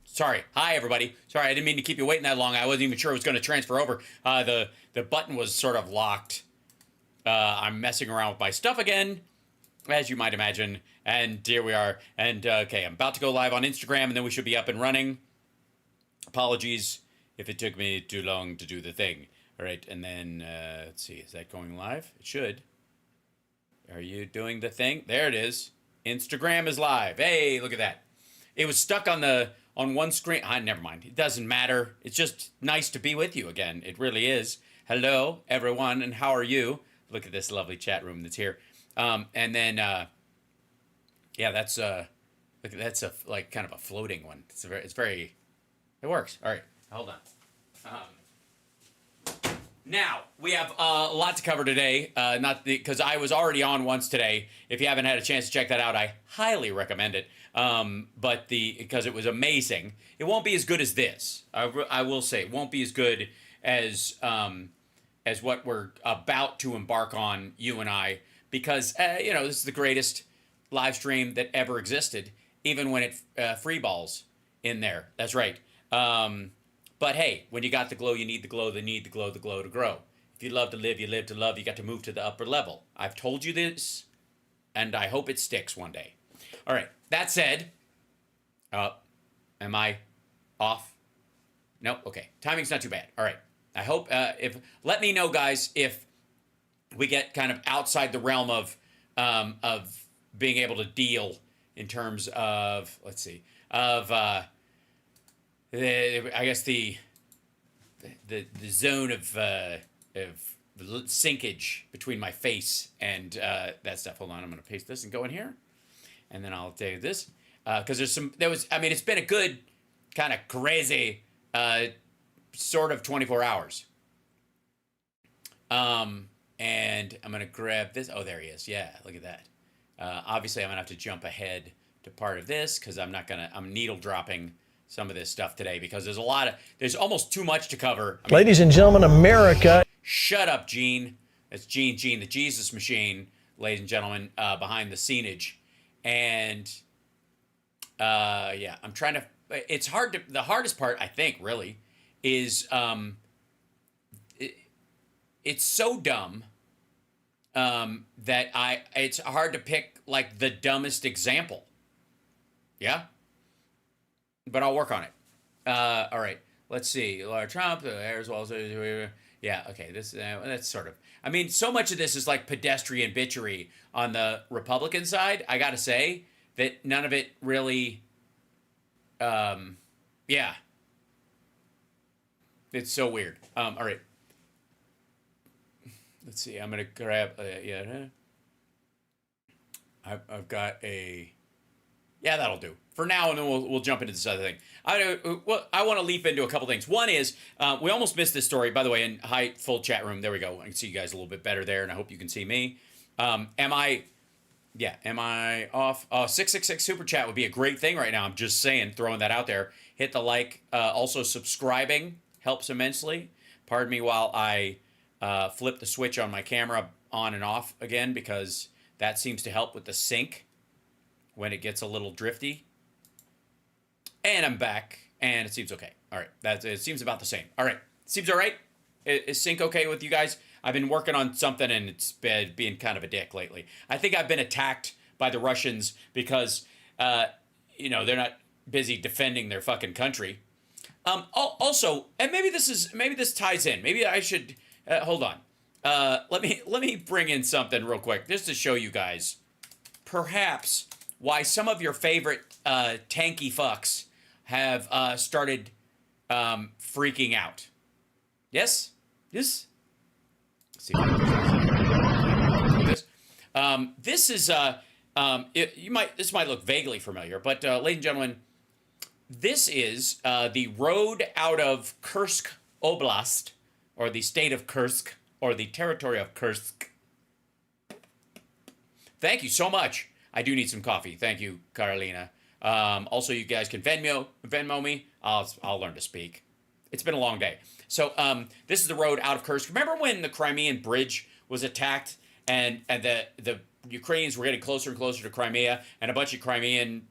Sorry. Hi, everybody. Sorry, I didn't mean to keep you waiting that long. I wasn't even sure it was going to transfer over. The button was sort of locked. I'm messing around with my stuff again, as you might imagine. And here we are. And, okay, I'm about to go live on Instagram, and then we should be up and running. Apologies if it took me too long to do the thing. All right, and then, let's see. Is that going live? It should. Are you doing the thing? There it is. Instagram is live. Hey, look at that. It was stuck on one screen. Never mind. It doesn't matter. It's just nice to be with you again. It really is. Hello, everyone, and how are you? Look at this lovely chat room that's here. And then, yeah, that's look, that's like kind of a floating one. It works. All right, hold on. Now, we have a lot to cover today, because I was already on once today. If you haven't had a chance to check that out, I highly recommend it. Because it was amazing. It won't be as good as this. I will say, it won't be as good as what we're about to embark on, you and I, because, this is the greatest live stream that ever existed, even when it free balls in there. That's right. But hey, when you got the glow, you need the glow, the glow to grow. If you love to live, you live to love, you got to move to the upper level. I've told you this, and I hope it sticks one day. All right, that said, am I off? No, okay, timing's not too bad. All right, I hope, let me know, guys, if we get kind of outside the realm of being able to deal in terms of, let's see, I guess the zone of the sinkage between my face and that stuff. Hold on, I'm gonna paste this and go in here, and then I'll do this because it's been a good kind of crazy sort of 24 hours. And I'm gonna grab this. Oh, there he is. Yeah, look at that. Obviously, I'm gonna have to jump ahead to part of this because I'm needle dropping some of this stuff today because there's almost too much to cover. Ladies and gentlemen, America. Shut up, Gene. That's Gene, the Jesus machine, ladies and gentlemen, behind the scenage. And, yeah, I'm trying to, it's hard to, the hardest part, I think, really, is, it's so dumb, that it's hard to pick, like, the dumbest example. Yeah? But I'll work on it. All right. Let's see. Trump, as well as, yeah. Okay. That's sort of. I mean, so much of this is like pedestrian bitchery on the Republican side. I got to say that none of it really. Yeah. It's so weird. All right. Let's see. I'm gonna grab. Yeah. I've got a. Yeah, that'll do. For now, and then we'll jump into this other thing. I want to leap into a couple things. One is, we almost missed this story, by the way, in full chat room. There we go. I can see you guys a little bit better there, and I hope you can see me. Am I off? 666 Super Chat would be a great thing right now. I'm just saying, throwing that out there. Hit the like. Also, subscribing helps immensely. Pardon me while I flip the switch on my camera on and off again, because that seems to help with the sync when it gets a little drifty. And I'm back, and it seems okay. All right, it seems about the same. All right, seems all right? Is sync okay with you guys? I've been working on something, and it's been being kind of a dick lately. I think I've been attacked by the Russians because, they're not busy defending their fucking country. Also, and maybe this ties in. Maybe I should, hold on. Let me bring in something real quick, just to show you guys, perhaps, why some of your favorite tanky fucks have started freaking out. Yes? Yes? Let's see if I can do this. This is this might look vaguely familiar, but ladies and gentlemen, this is the road out of Kursk Oblast, or the state of Kursk, or the territory of Kursk. Thank you so much. I do need some coffee. Thank you, Carolina. Also, you guys can Venmo me. I'll learn to speak. It's been a long day. So this is the road out of Kursk. Remember when the Crimean Bridge was attacked and the Ukrainians were getting closer and closer to Crimea, and a bunch of Crimean,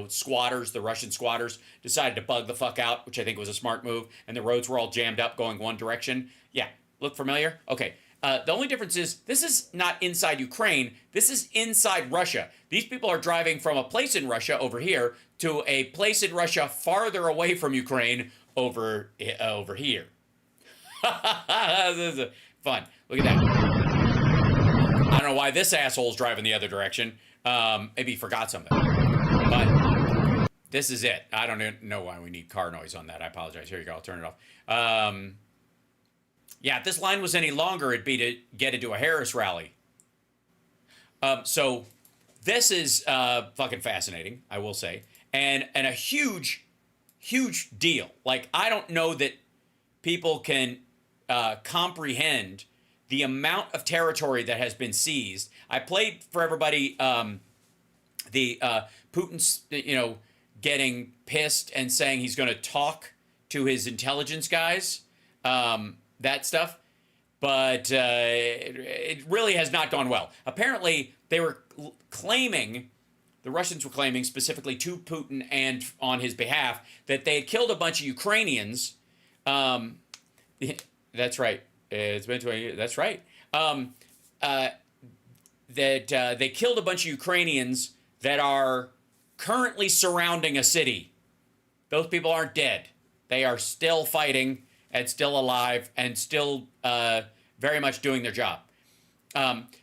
squatters, the Russian squatters, decided to bug the fuck out, which I think was a smart move, and the roads were all jammed up going one direction. Yeah, look familiar? Okay. The only difference is this is not inside Ukraine. This is inside Russia. These people are driving from a place in Russia over here to a place in Russia farther away from Ukraine over here. This is fun. Look at that. I don't know why this asshole's driving the other direction. Maybe he forgot something. But this is it. I don't know why we need car noise on that. I apologize. Here you go. I'll turn it off. Yeah, if this line was any longer, it'd be to get into a Harris rally. So this is fucking fascinating, I will say. And a huge, huge deal. Like, I don't know that people can comprehend the amount of territory that has been seized. I played for everybody the Putin's, getting pissed and saying he's going to talk to his intelligence guys. That stuff, but it really has not gone well. Apparently, they were claiming, the Russians were claiming specifically to Putin and on his behalf, that they had killed a bunch of Ukrainians. That's right. It's been 20 years. That's right. That they killed a bunch of Ukrainians that are currently surrounding a city. Those people aren't dead. They are still fighting and still alive, and still very much doing their job.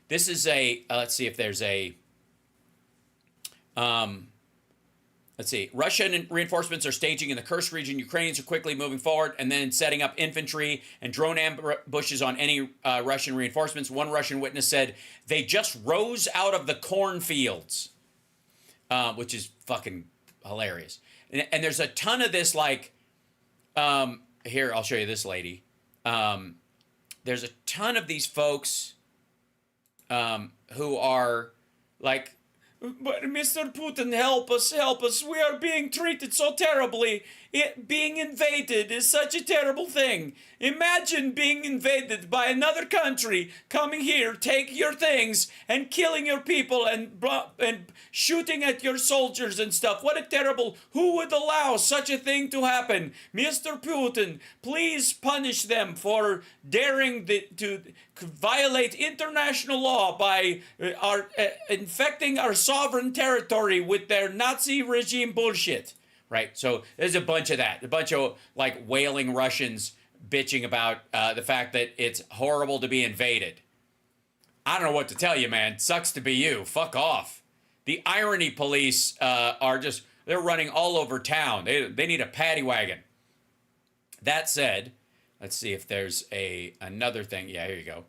This is a, let's see if there's a, let's see. Russian reinforcements are staging in the Kursk region. Ukrainians are quickly moving forward and then setting up infantry and drone ambushes on any Russian reinforcements. One Russian witness said, they just rose out of the cornfields, which is fucking hilarious. And there's a ton of this, like, here, I'll show you this lady. There's a ton of these folks who are like, but Mr. Putin, help us, we are being treated so terribly. Being invaded is such a terrible thing. Imagine being invaded by another country, coming here, take your things, and killing your people, and shooting at your soldiers and stuff. What a terrible, who would allow such a thing to happen? Mr. Putin, please punish them for daring to violate international law by infecting our sovereign territory with their Nazi regime bullshit. Right, so there's a bunch of that. A bunch of, like, wailing Russians bitching about the fact that it's horrible to be invaded. I don't know what to tell you, man. Sucks to be you. Fuck off. The irony police are just, they're running all over town. They need a paddy wagon. That said, let's see if there's another thing. Yeah, here you go.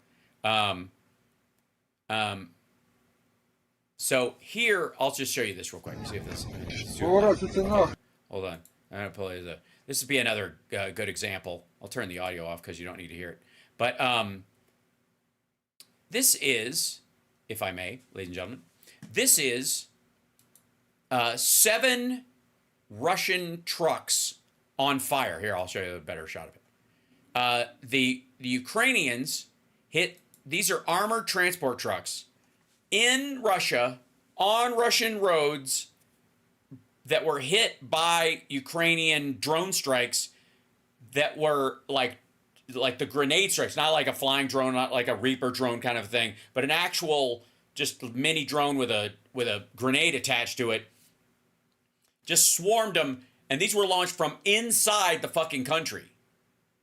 So here, I'll just show you this real quick. See if this. Hold on. I'm going to play this would be another good example. I'll turn the audio off because you don't need to hear it. But this is, if I may, ladies and gentlemen, this is 7 Russian trucks on fire. Here, I'll show you a better shot of it. The Ukrainians hit, these are armored transport trucks in Russia on Russian roads that were hit by Ukrainian drone strikes that were like the grenade strikes, not like a flying drone, not like a Reaper drone kind of thing, but an actual just mini drone with a grenade attached to it. Just swarmed them, and these were launched from inside the fucking country.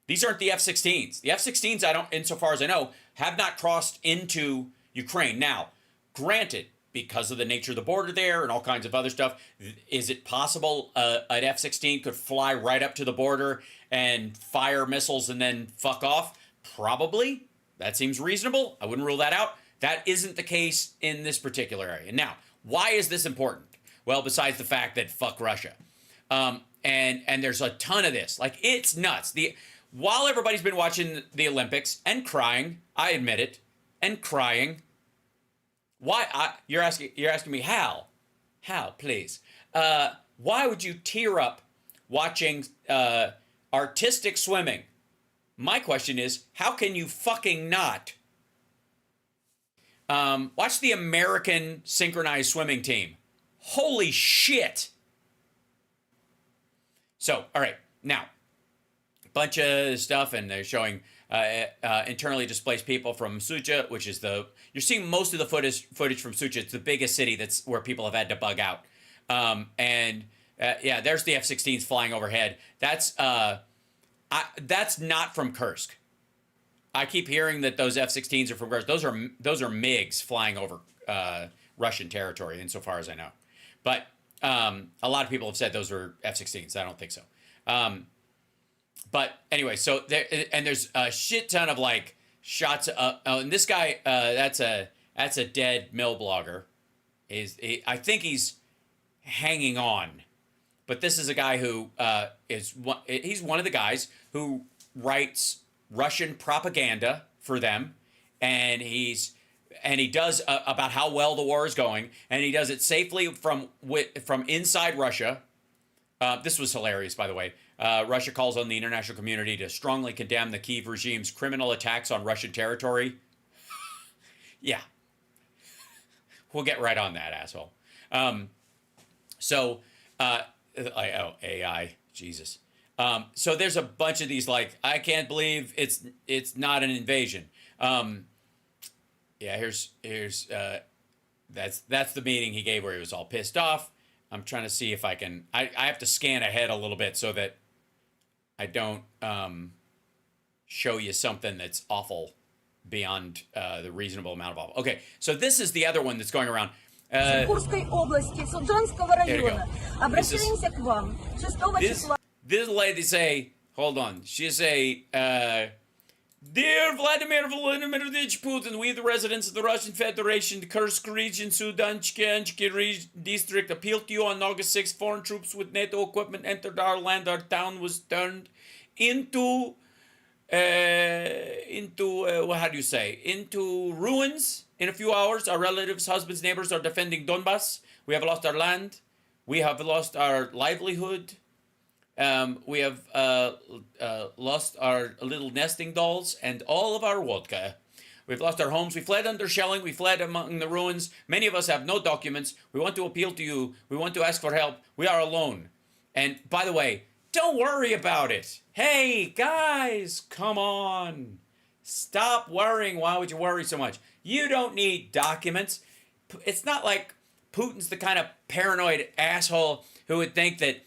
These aren't the F-16s. The F-16s, I don't, insofar as I know, have not crossed into Ukraine. Now, granted, because of the nature of the border there and all kinds of other stuff, is it possible an F-16 could fly right up to the border and fire missiles and then fuck off? Probably. That seems reasonable. I wouldn't rule that out. That isn't the case in this particular area. Now, why is this important? Well, besides the fact that fuck Russia. And there's a ton of this. Like, it's nuts. While everybody's been watching the Olympics and crying, I admit it, and crying, why? You're asking me how? How, please? Why would you tear up watching artistic swimming? My question is, how can you fucking not? Watch the American synchronized swimming team. Holy shit. So, all right, now, bunch of stuff, and they're showing internally displaced people from Sucha, which is you're seeing most of the footage from Sucha. It's the biggest city that's where people have had to bug out. Yeah, there's the F-16s flying overhead. That's not from Kursk. I keep hearing that those F-16s are from Kursk. Those are MiGs flying over Russian territory, insofar as I know. But a lot of people have said those are F-16s. I don't think so. But anyway, so there's a shit ton of like shots. And this guy, that's a dead mill blogger. I think he's hanging on. But this is a guy who he's one of the guys who writes Russian propaganda for them, and he does about how well the war is going, and he does it safely from inside Russia. This was hilarious, by the way. Russia calls on the international community to strongly condemn the Kyiv regime's criminal attacks on Russian territory. Yeah. We'll get right on that, asshole. AI, Jesus. So there's a bunch of these, like, I can't believe it's not an invasion. Yeah, here's that's the meeting he gave where he was all pissed off. I'm trying to see if I can. I have to scan ahead a little bit so that I don't show you something that's awful beyond the reasonable amount of awful. Okay, so this is the other one that's going around. Курской области, Суджанского района. Обращаемся к вам. 6 числа. This lady say, hold on. She say, Dear Vladimir Vladimirovich Putin, we, the residents of the Russian Federation, the Kursk region, Sudansky district, appeal to you on August 6th. Foreign troops with NATO equipment entered our land. Our town was turned into how do you say? Into ruins in a few hours. Our relatives, husbands, neighbors are defending Donbass. We have lost our land. We have lost our livelihood. We have lost our little nesting dolls and all of our vodka. We've lost our homes. We fled under shelling. We fled among the ruins. Many of us have no documents. We want to appeal to you. We want to ask for help. We are alone. And by the way, don't worry about it. Hey, guys, come on. Stop worrying. Why would you worry so much? You don't need documents. It's not like Putin's the kind of paranoid asshole who would think that,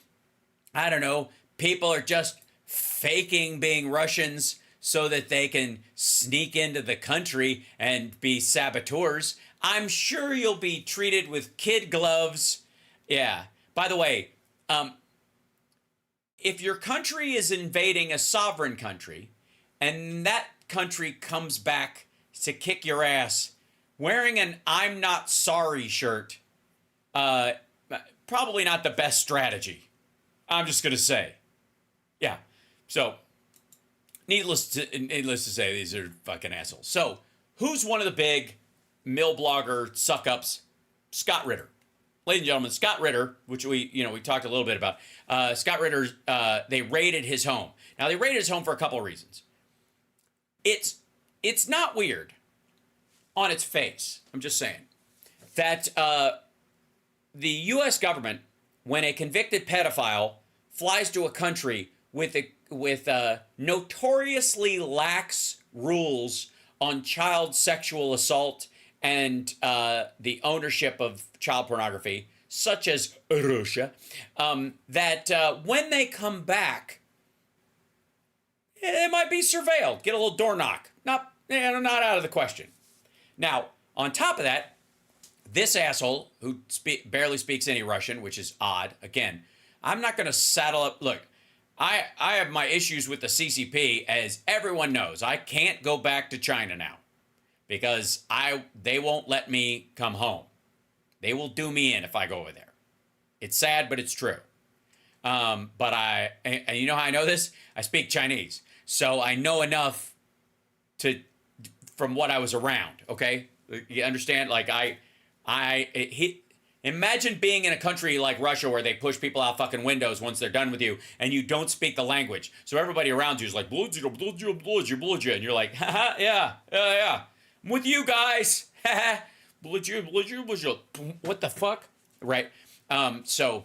I don't know, people are just faking being Russians so that they can sneak into the country and be saboteurs. I'm sure you'll be treated with kid gloves. Yeah. By the way, if your country is invading a sovereign country and that country comes back to kick your ass, wearing an I'm not sorry shirt, probably not the best strategy. I'm just going to say. Yeah. So, needless to say, these are fucking assholes. So, who's one of the big mill blogger suck-ups? Scott Ritter. Ladies and gentlemen, Scott Ritter, which we talked a little bit about. Scott Ritter, they raided his home. Now, they raided his home for a couple of reasons. It's not weird on its face. I'm just saying that the U.S. government, when a convicted pedophile flies to a country with notoriously lax rules on child sexual assault and the ownership of child pornography, such as Russia, that when they come back, they might be surveilled, get a little door knock. Not out of the question. Now, on top of that, this asshole who barely speaks any Russian, which is odd. Again, I'm not going to saddle up. Look, I have my issues with the CCP, as everyone knows. I can't go back to China now because they won't let me come home. They will do me in if I go over there. It's sad, but it's true. And you know how I know this? I speak Chinese, so I know enough from what I was around. Okay, you understand? Like imagine being in a country like Russia where they push people out fucking windows once they're done with you and you don't speak the language. So everybody around you is like, and you're like, haha, yeah. I'm with you guys. What the fuck? Right. So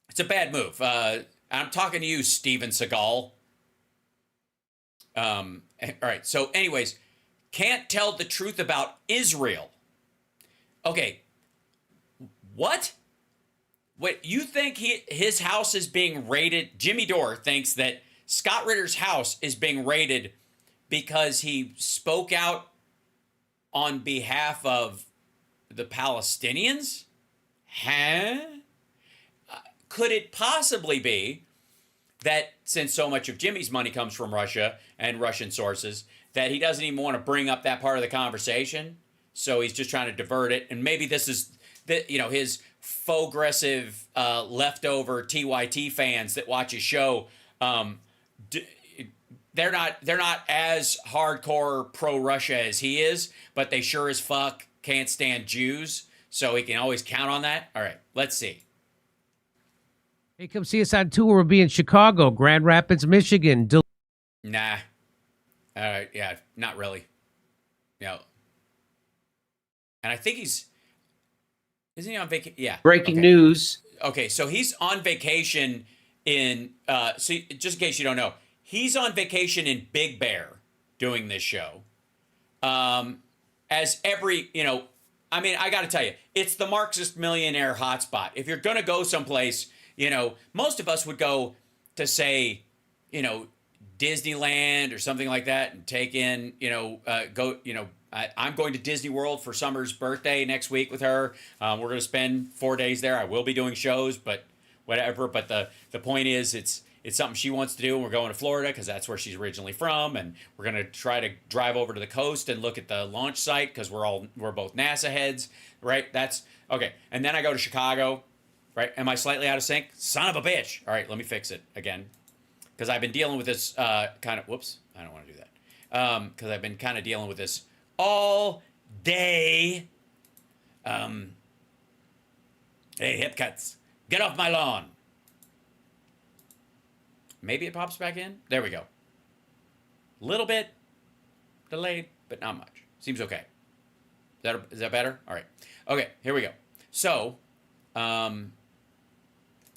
it's a bad move. I'm talking to you, Steven Seagal. All right. So, anyways, can't tell the truth about Israel. Okay. What? What, you think his house is being raided? Jimmy Dore thinks that Scott Ritter's house is being raided because he spoke out on behalf of the Palestinians? Huh? Could it possibly be that since so much of Jimmy's money comes from Russia and Russian sources, that he doesn't even want to bring up that part of the conversation? So he's just trying to divert it. And maybe this is his faux aggressive leftover TYT fans that watch his show. They're not as hardcore pro-Russia as he is, but they sure as fuck can't stand Jews. So he can always count on that. All right, let's see. Hey, come see us on tour. We'll be in Chicago, Grand Rapids, Michigan. Nah. Yeah, not really. No. And I think isn't he on vacation? Yeah. Breaking news. Okay, so he's on vacation in, so just in case you don't know, he's on vacation in Big Bear doing this show. As every, I mean, I got to tell you, it's the Marxist millionaire hotspot. If you're going to go someplace, most of us would go to, say, Disneyland or something like that and take in, I'm going to Disney World for Summer's birthday next week with her. We're going to spend 4 days there. I will be doing shows, but whatever. But the point is, it's something she wants to do, and we're going to Florida because that's where she's originally from, and we're going to try to drive over to the coast and look at the launch site because we're both NASA heads, right? That's okay. And then I go to Chicago, right? Am I slightly out of sync? Son of a bitch! All right, let me fix it again because I've been dealing with this kind of. Whoops, I don't want to do that because I've been kind of dealing with this all day. Hey, hip cuts, get off my lawn. Maybe it pops back in. There we go. Little bit delayed, but not much. Seems okay. Is that better? All right. Okay, here we go. So,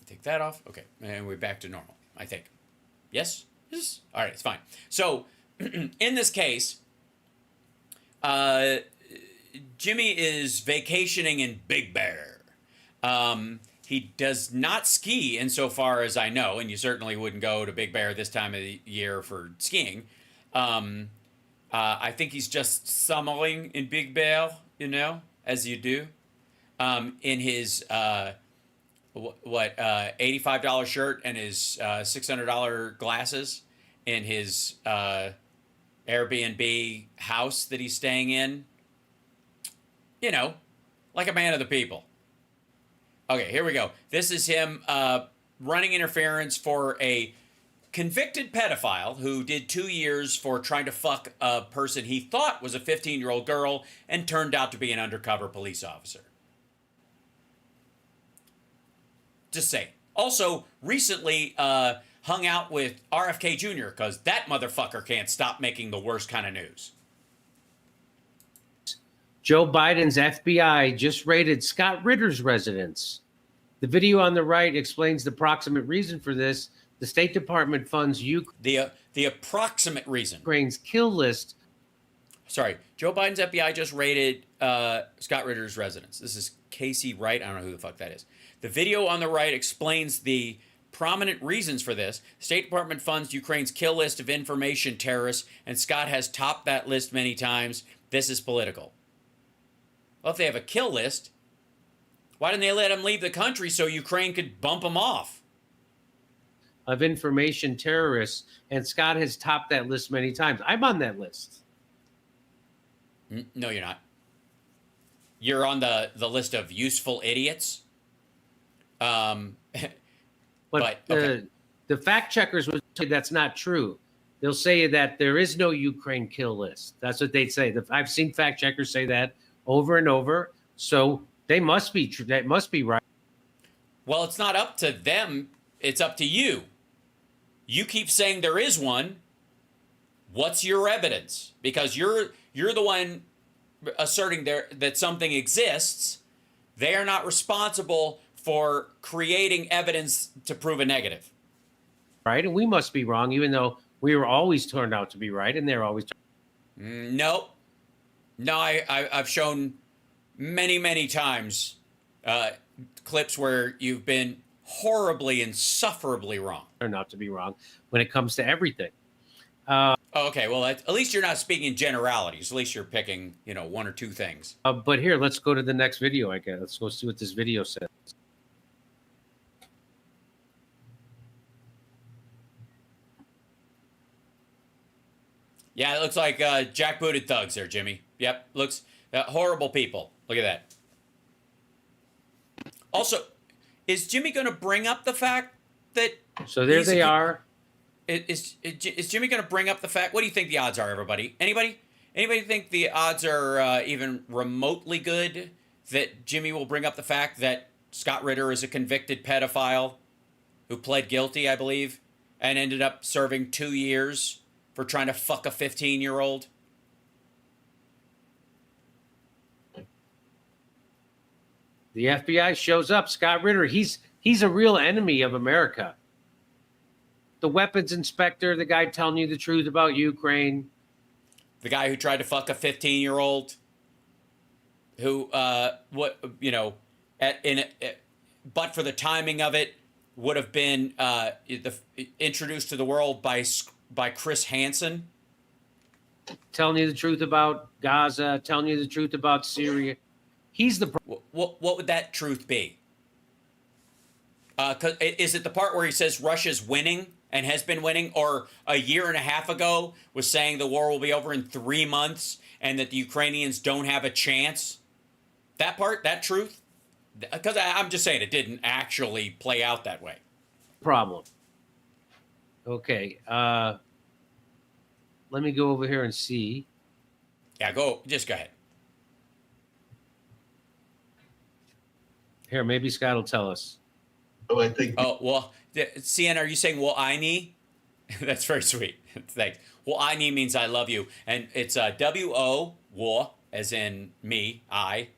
take that off. Okay, and we're back to normal, I think. Yes? Yes? All right, it's fine. So, in this case, Jimmy is vacationing in Big Bear. He does not ski insofar as I know, and you certainly wouldn't go to Big Bear this time of the year for skiing. I think he's just summeling in Big Bear, as you do, in his $85 shirt and his $600 glasses in his Airbnb house that he's staying in. Like a man of the people. Okay, here we go. This is him running interference for a convicted pedophile who did 2 years for trying to fuck a person he thought was a 15-year-old girl and turned out to be an undercover police officer. Just say. Also, recently hung out with RFK Jr. because that motherfucker can't stop making the worst kind of news. Joe Biden's FBI just raided Scott Ritter's residence. The video on the right explains the approximate reason for this. The State Department funds the approximate reason. Ukraine's kill list. Sorry, Joe Biden's FBI just raided Scott Ritter's residence. This is Casey Wright. I don't know who the fuck that is. The video on the right explains the prominent reasons for this. The State Department funds Ukraine's kill list of information terrorists, and Scott has topped that list many times. This is political. Well, if they have a kill list, why didn't they let him leave the country so Ukraine could bump him off? Of information terrorists, and Scott has topped that list many times. I'm on that list. No, you're not. You're on the list of useful idiots. But okay. The fact checkers would say that's not true. They'll say that there is no Ukraine kill list. That's what they'd say. I've seen fact checkers say that over and over. So they must be true. That must be right. Well, it's not up to them. It's up to you. You keep saying there is one. What's your evidence? Because you're the one asserting that something exists, they are not responsible for creating evidence to prove a negative. Right, and we must be wrong, even though we were always turned out to be right, and they're always. No, I've shown many times clips where you've been horribly, insufferably wrong. Turned out to be wrong when it comes to everything. Okay, well, at least you're not speaking in generalities. At least you're picking, one or two things. But here, let's go to the next video. I guess let's go see what this video says. Yeah, it looks like jackbooted thugs there, Jimmy. Yep, looks horrible people. Look at that. Also, is Jimmy going to bring up the fact that? So there they are. Is Jimmy going to bring up the fact? What do you think the odds are, everybody? Anybody think the odds are even remotely good that Jimmy will bring up the fact that Scott Ritter is a convicted pedophile who pled guilty, I believe, and ended up serving 2 years for trying to fuck a 15-year-old? The FBI shows up. Scott Ritter, he's a real enemy of America. The weapons inspector, the guy telling you the truth about Ukraine. The guy who tried to fuck a 15-year-old who, but for the timing of it, would have been introduced to the world by Chris Hansen. Telling you the truth about Gaza, telling you the truth about Syria. He's the... What would that truth be? Is it the part where he says Russia's winning and has been winning, or a year and a half ago was saying the war will be over in 3 months and that the Ukrainians don't have a chance? That part, that truth? Because I'm just saying it didn't actually play out that way. Problem. Okay. Let me go over here and see. Yeah, just go ahead. Here, maybe Scott will tell us. Oh, I think. Oh, well, CN, are you saying, well, I need? That's very sweet. Thanks. Well, I need means I love you. And it's W-O, wo, as in me, I,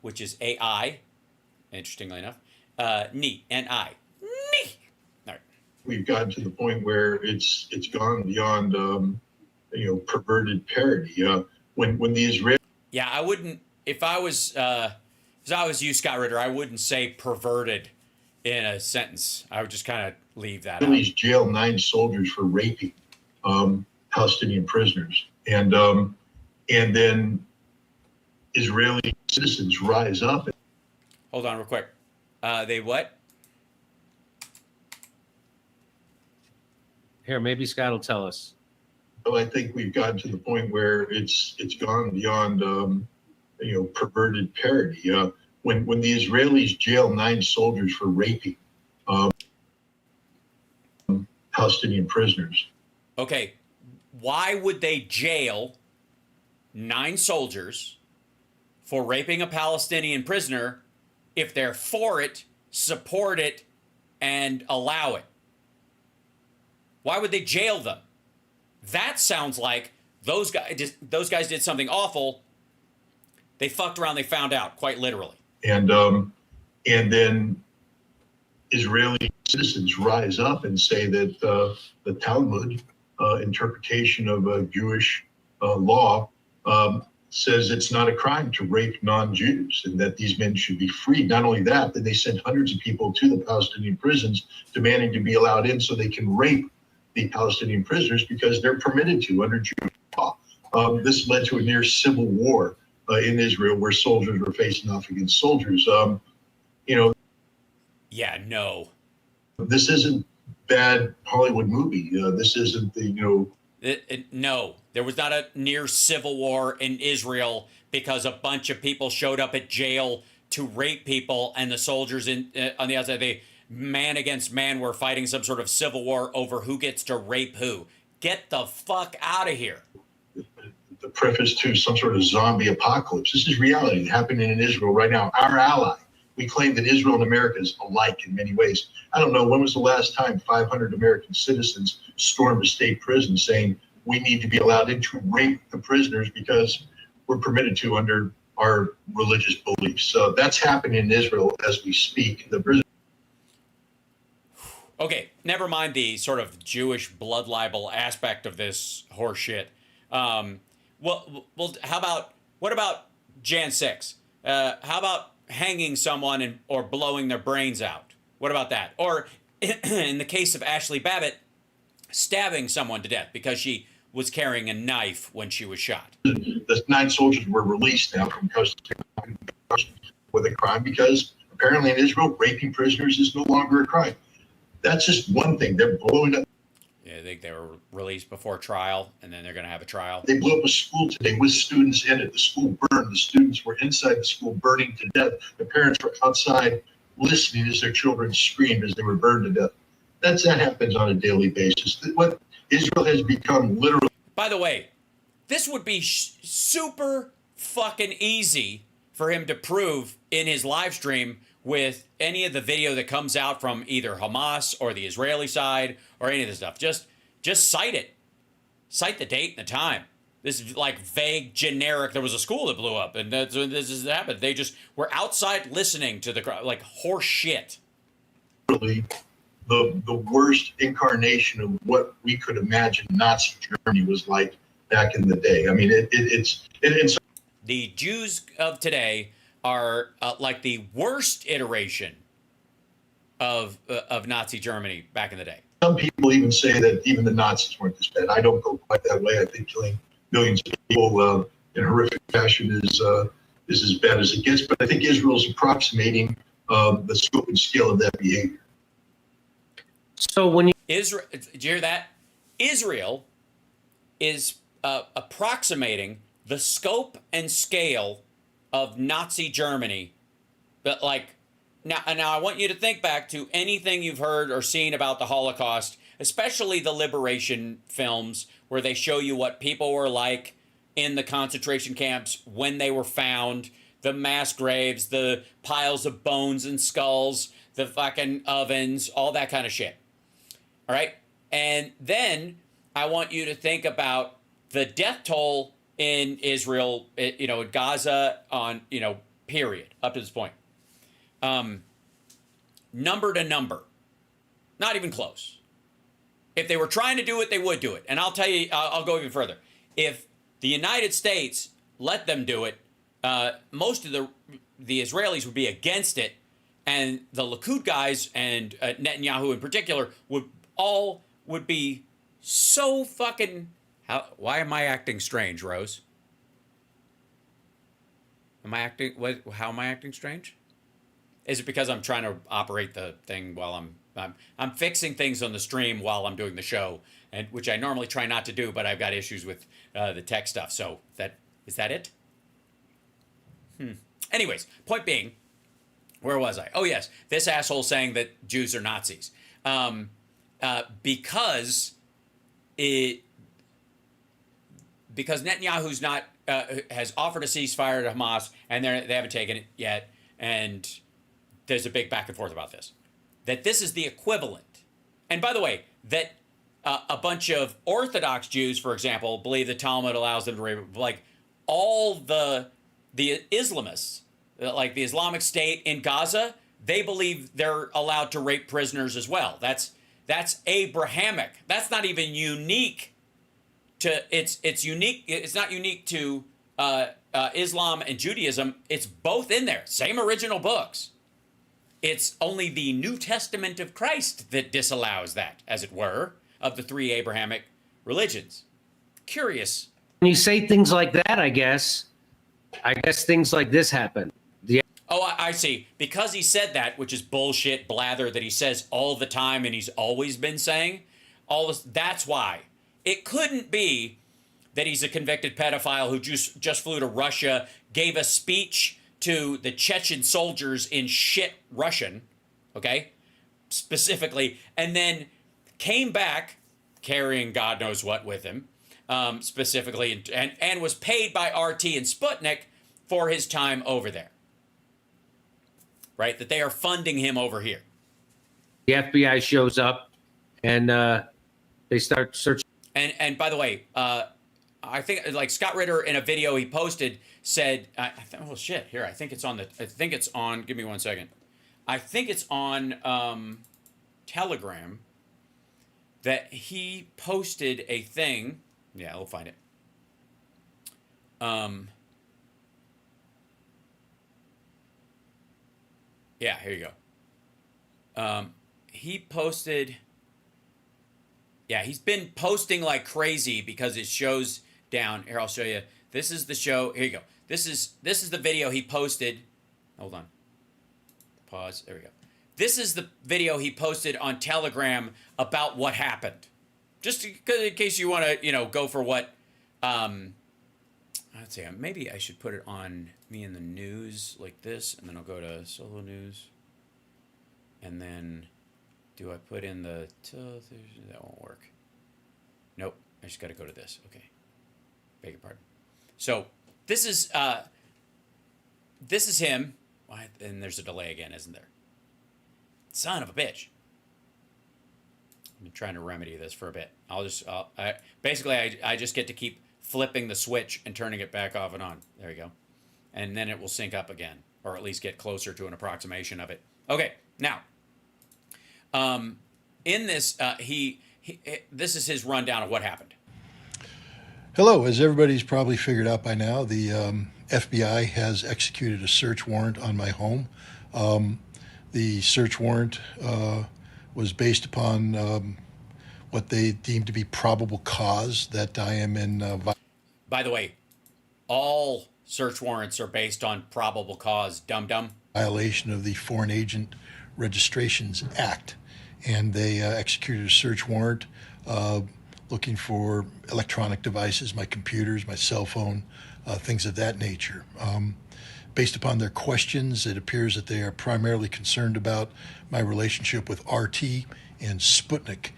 which is A-I, interestingly enough, ni, N-I. Ni. All right. We've gotten to the point where it's gone beyond, perverted parody. When the Israelis. Yeah, I wouldn't, if I was you, Scott Ritter, I wouldn't say perverted in a sentence. I would just kind of leave that out. Israelis jail 9 soldiers for raping Palestinian prisoners, and then Israeli citizens rise up. Hold on, real quick. They what? Here, maybe Scott will tell us. Oh, I think we've gotten to the point where it's gone beyond, perverted parody. When the Israelis jail 9 soldiers for raping Palestinian prisoners. Okay, why would they jail 9 soldiers for raping a Palestinian prisoner if they're for it, support it, and allow it? Why would they jail them? That sounds like those guys did something awful. They fucked around, they found out, quite literally. And then Israeli citizens rise up and say that the Talmud interpretation of Jewish law says it's not a crime to rape non-Jews and that these men should be freed. Not only that, but they sent hundreds of people to the Palestinian prisons demanding to be allowed in so they can rape the Palestinian prisoners because they're permitted to under Jewish law. This led to a near civil war in Israel where soldiers were facing off against soldiers. Yeah, no. This isn't bad Hollywood movie. This isn't the, no, there was not a near civil war in Israel because a bunch of people showed up at jail to rape people, and the soldiers on the outside, they man against man were fighting some sort of civil war over who gets to rape who. Get the fuck out of here. The preface to some sort of zombie apocalypse. This is reality happening in Israel right now. Our ally. We claim that Israel and America is alike in many ways. I don't know, when was the last time 500 American citizens stormed a state prison saying we need to be allowed in to rape the prisoners because we're permitted to under our religious beliefs. So that's happening in Israel as we speak. The prison. Okay, never mind the sort of Jewish blood libel aspect of this horse shit. Well, what about Jan 6? How about hanging someone or blowing their brains out? What about that? Or in the case of Ashley Babbitt, stabbing someone to death because she was carrying a knife when she was shot. The 9 soldiers were released now from custody with a crime because apparently in Israel, raping prisoners is no longer a crime. That's just one thing. They're blowing up. Yeah, I think they were released before trial, and then they're going to have a trial. They blew up a school today with students in it. The school burned. The students were inside the school burning to death. The parents were outside listening as their children screamed as they were burned to death. That happens on a daily basis. What Israel has become literally. By the way, this would be super fucking easy for him to prove in his live stream with any of the video that comes out from either Hamas or the Israeli side or any of this stuff. Just cite it. Cite the date and the time. This is like vague, generic. There was a school that blew up, and this has happened. They just were outside listening to the crowd, like horse shit. Really, the worst incarnation of what we could imagine Nazi Germany was like back in the day. I mean, it's the Jews of today are like the worst iteration of Nazi Germany back in the day. Some people even say that even the Nazis weren't this bad. I don't go quite that way. I think killing millions of people in horrific fashion is as bad as it gets. But I think Israel's approximating the scope and scale of that behavior. So when you Israel, did you hear that? Israel is approximating the scope and scale of Nazi Germany, but like now I want you to think back to anything you've heard or seen about the Holocaust, especially the liberation films where they show you what people were like in the concentration camps when they were found, the mass graves, the piles of bones and skulls, the fucking ovens, all that kind of shit. All right? And then I want you to think about the death toll in Israel, in Gaza on, period, up to this point. Number to number. Not even close. If they were trying to do it, they would do it. And I'll tell you, I'll go even further. If the United States let them do it, most of the Israelis would be against it. And the Likud guys and Netanyahu in particular would be so fucking... Why am I acting strange, Rose? How am I acting strange? Is it because I'm trying to operate the thing while I'm fixing things on the stream while I'm doing the show, and which I normally try not to do, but I've got issues with the tech stuff. So is that it? Anyways, point being, where was I? Oh yes, this asshole saying that Jews are Nazis, because Netanyahu's not has offered a ceasefire to Hamas, and they haven't taken it yet, and there's a big back and forth about this. That this is the equivalent, and by the way, that a bunch of Orthodox Jews, for example, believe the Talmud allows them to rape, like all the Islamists, like the Islamic State in Gaza, they believe they're allowed to rape prisoners as well. That's Abrahamic. That's not even unique to it's unique. It's not unique to Islam and Judaism. It's both in there. Same original books. It's only the New Testament of Christ that disallows that, as it were, of the 3 Abrahamic religions. Curious. When you say things like that, I guess things like this happen. Oh, I see. Because he said that, which is bullshit blather that he says all the time and he's always been saying, all this, that's why. It couldn't be that he's a convicted pedophile who just flew to Russia, gave a speech to the Chechen soldiers in shit Russian, okay, specifically, and then came back carrying God knows what with him, specifically, and was paid by RT and Sputnik for his time over there. Right? That they are funding him over here. The FBI shows up and they start searching. And by the way, I think like Scott Ritter in a video he posted said, "Oh shit, here I think it's on the. I think it's on. Give me 1 second. I think it's on Telegram that he posted a thing. Yeah, we'll find it. Yeah, here you go. He posted. Yeah, he's been posting like crazy because it shows down. Here, I'll show you. This is the show. Here you go. This is the video he posted. Hold on. Pause. There we go. This is the video he posted on Telegram about what happened. Just in case you want to, go for what. Let's see. Maybe I should put it on me in the news like this, and then I'll go to solo news, and then. Do I put in the... That won't work. Nope. I just got to go to this. Okay. Beg your pardon. So, this is him. And there's a delay again, isn't there? Son of a bitch. I've been trying to remedy this for a bit. I just get to keep flipping the switch and turning it back off and on. There you go. And then it will sync up again. Or at least get closer to an approximation of it. Okay. Now... in this, this is his rundown of what happened. Hello, as everybody's probably figured out by now, the FBI has executed a search warrant on my home. The search warrant was based upon what they deemed to be probable cause that I am in. By the way, all search warrants are based on probable cause, dum-dum. Violation of the Foreign Agent Registrations Act, and they executed a search warrant looking for electronic devices, my computers, my cell phone, things of that nature. Based upon their questions, it appears that they are primarily concerned about my relationship with RT and Sputnik.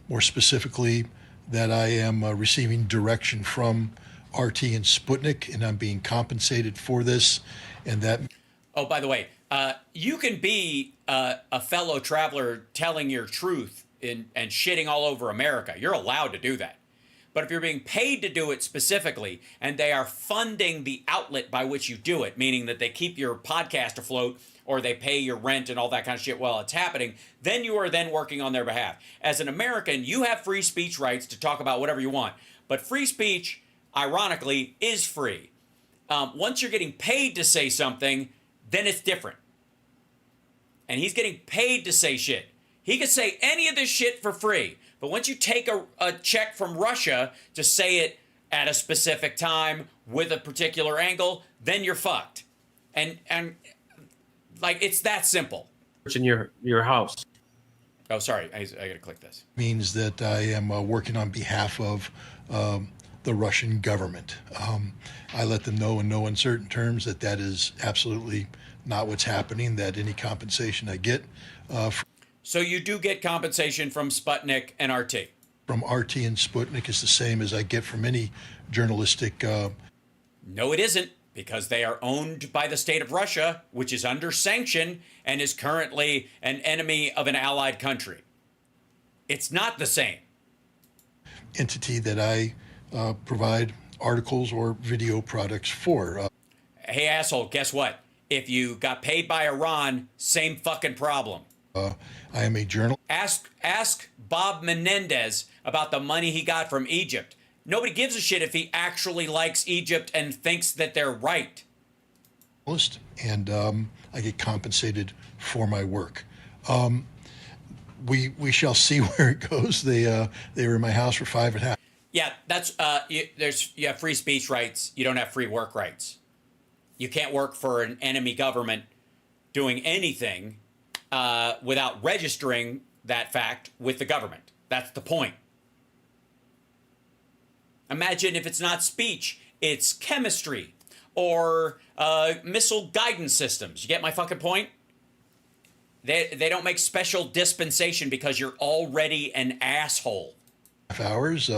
More specifically, that I am receiving direction from RT and Sputnik, and I'm being compensated for this, and that... Oh, by the way, you can be a fellow traveler telling your truth and shitting all over America. You're allowed to do that. But if you're being paid to do it specifically, and they are funding the outlet by which you do it, meaning that they keep your podcast afloat or they pay your rent and all that kind of shit while it's happening, then you are then working on their behalf. As an American, you have free speech rights to talk about whatever you want. But free speech, ironically, is free. Once you're getting paid to say something, then it's different. And he's getting paid to say shit. He could say any of this shit for free. But once you take a check from Russia to say it at a specific time with a particular angle, then you're fucked. And like, it's that simple. It's in your house. Oh, sorry. I got to click this. Means that I am working on behalf of the Russian government. I let them know in no uncertain terms that that is absolutely not what's happening, that any compensation I get... So you do get compensation from Sputnik and RT? From RT and Sputnik is the same as I get from any journalistic... No, it isn't, because they are owned by the state of Russia, which is under sanction and is currently an enemy of an allied country. It's not the same. Entity that I provide articles or video products for. Hey, asshole, guess what? If you got paid by Iran, same fucking problem. I am a journalist. Ask Bob Menendez about the money he got from Egypt. Nobody gives a shit if he actually likes Egypt and thinks that they're right. And I get compensated for my work. We shall see where it goes. They were in my house for 5.5. Yeah, that's you have free speech rights. You don't have free work rights. You can't work for an enemy government doing anything without registering that fact with the government. That's the point. Imagine if it's not speech, it's chemistry or missile guidance systems. You get my fucking point? They don't make special dispensation because you're already an asshole. Hours,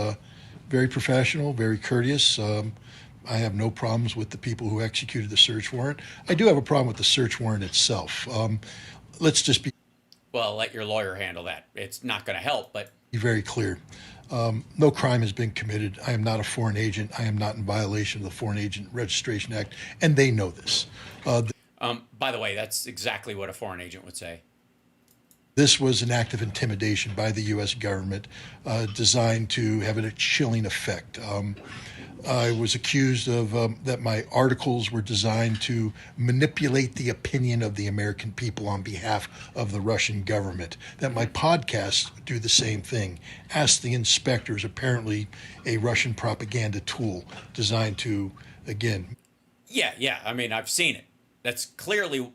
very professional, very courteous. I have no problems with the people who executed the search warrant. I do have a problem with the search warrant itself. Let's just be... well, let your lawyer handle that. It's not going to help, but Be very clear. No crime has been committed. I am not a foreign agent. I am not in violation of the Foreign Agent Registration Act, and they know this. by the way, that's exactly what a foreign agent would say. This was an act of intimidation by the U.S. government designed to have a chilling effect. I was accused of that my articles were designed to manipulate the opinion of the American people on behalf of the Russian government, that my podcasts do the same thing. Ask the Inspectors, apparently a Russian propaganda tool designed to, again... Yeah, I mean, I've seen it. That's clearly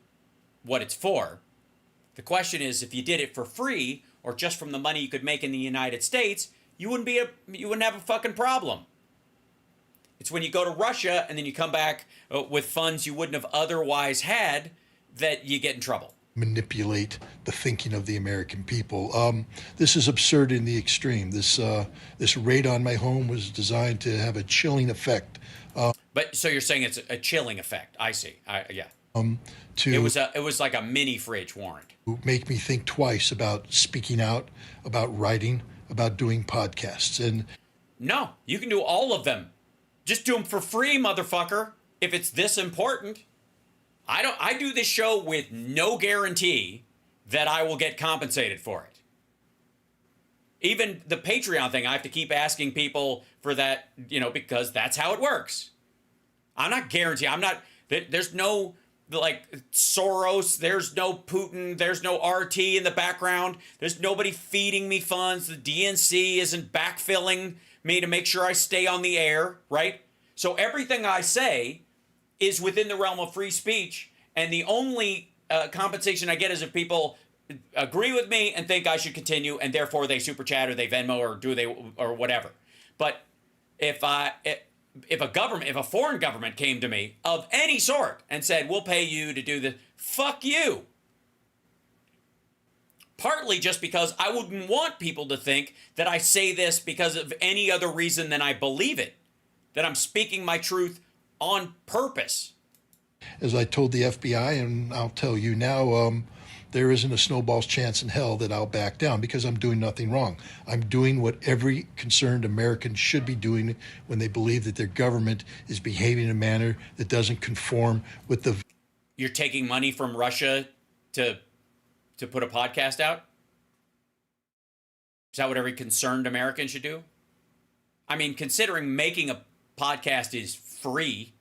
what it's for. The question is, if you did it for free or just from the money you could make in the United States, you wouldn't have a fucking problem. It's when you go to Russia and then you come back with funds you wouldn't have otherwise had that you get in trouble. Manipulate the thinking of the American people. This is absurd in the extreme. This raid on my home was designed to have a chilling effect. But so you're saying it's a chilling effect? I see. Yeah. To It was like a mini fridge warrant. make me think twice about speaking out, about writing, about doing podcasts. And No, you can do all of them. Just do them for free, motherfucker. If it's this important. I do this show with no guarantee that I will get compensated for it. Even the Patreon thing, I have to keep asking people for that, because that's how it works. I'm not guaranteed. There's no, like, Soros. There's no Putin. There's no RT in the background. There's nobody feeding me funds. The DNC isn't backfilling me to make sure I stay on the air, right? So everything I say is within the realm of free speech, and the only compensation I get is if people agree with me and think I should continue, and therefore they super chat or they Venmo or whatever. But if a foreign government came to me of any sort and said, we'll pay you to do this, fuck you. Partly just because I wouldn't want people to think that I say this because of any other reason than I believe it, that I'm speaking my truth on purpose. as I told the FBI, and I'll tell you now, there isn't a snowball's chance in hell that I'll back down because I'm doing nothing wrong. I'm doing what every concerned American should be doing when they believe that their government is behaving in a manner that doesn't conform with the... You're taking money from Russia to put a podcast out? Is that what every concerned American should do? I mean, considering making a podcast is free,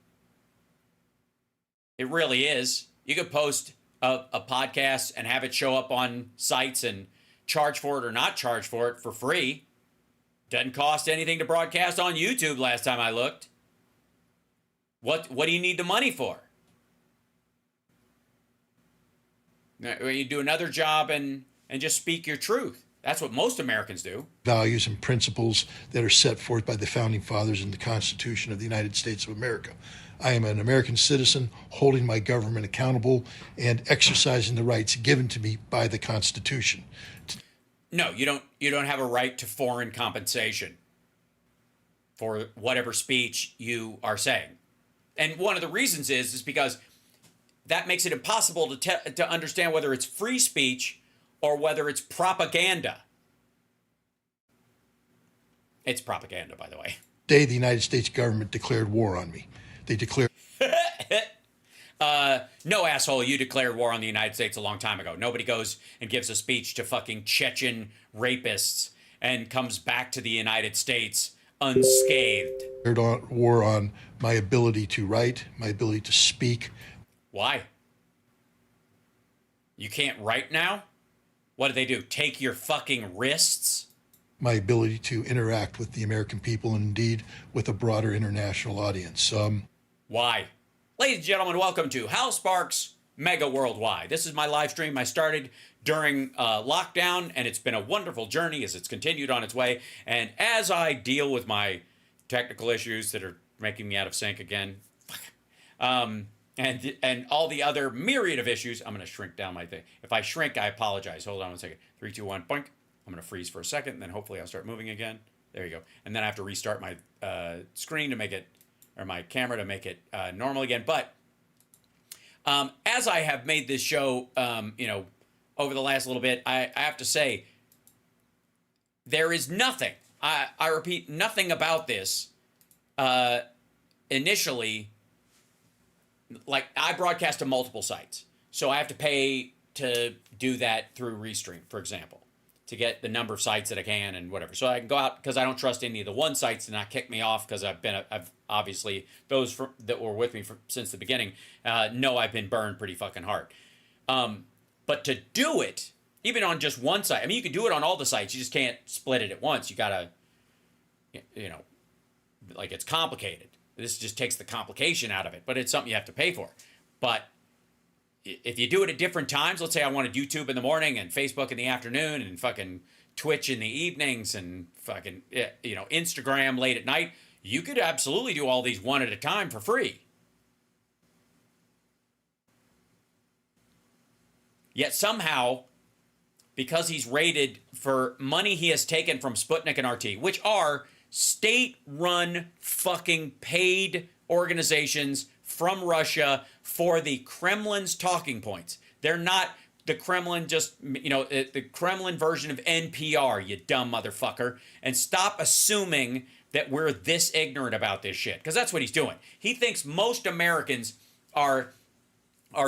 it really is. You could post a podcast and have it show up on sites and charge for it or not charge for it for free. Doesn't cost anything to broadcast on YouTube last time I looked. What do you need the money for? You do another job and just speak your truth. That's what most Americans do. Values and principles that are set forth by the Founding Fathers in the Constitution of the United States of America. I am an American citizen holding my government accountable and exercising the rights given to me by the Constitution. No, you don't have a right to foreign compensation for whatever speech you are saying. And one of the reasons is because that makes it impossible to understand whether it's free speech or whether it's propaganda. It's propaganda, by the way. Today, the United States government declared war on me. They declared... No, asshole, you declared war on the United States a long time ago. Nobody goes and gives a speech to fucking Chechen rapists and comes back to the United States unscathed. War on my ability to write, my ability to speak. Why? You can't write now? What do? Take your fucking wrists? My ability to interact with the American people and indeed with a broader international audience. Why? Ladies and gentlemen, welcome to Hal Sparks Megaworldwide. This is my live stream I started during lockdown, and it's been a wonderful journey as it's continued on its way. And as I deal with my technical issues that are making me out of sync again, and all the other myriad of issues, I'm going to shrink down my thing. If I shrink, I apologize. Hold on 1 second. 3, 2, 1, boink. I'm going to freeze for a second, and then hopefully I'll start moving again. There you go. And then I have to restart my screen to make it, or my camera to make it normal again. But as I have made this show, over the last little bit, I have to say, there is nothing, I repeat, nothing about this initially. Like, I broadcast to multiple sites, so I have to pay to do that through Restream, for example, to get the number of sites that I can and whatever. So I can go out, because I don't trust any of the one sites to not kick me off, because I've obviously, those that were with me since the beginning know I've been burned pretty fucking hard. But to do it, even on just one site, I mean, you can do it on all the sites, you just can't split it at once. You gotta, like, it's complicated. This just takes the complication out of it, but it's something you have to pay for. But if you do it at different times, let's say I wanted YouTube in the morning and Facebook in the afternoon and fucking Twitch in the evenings and fucking, Instagram late at night, you could absolutely do all these one at a time for free. Yet somehow, because he's rated for money he has taken from Sputnik and RT, which are state-run fucking paid organizations from Russia for the Kremlin's talking points. They're not the Kremlin, just, the Kremlin version of NPR, you dumb motherfucker. And stop assuming that we're this ignorant about this shit, because that's what he's doing. He thinks most Americans are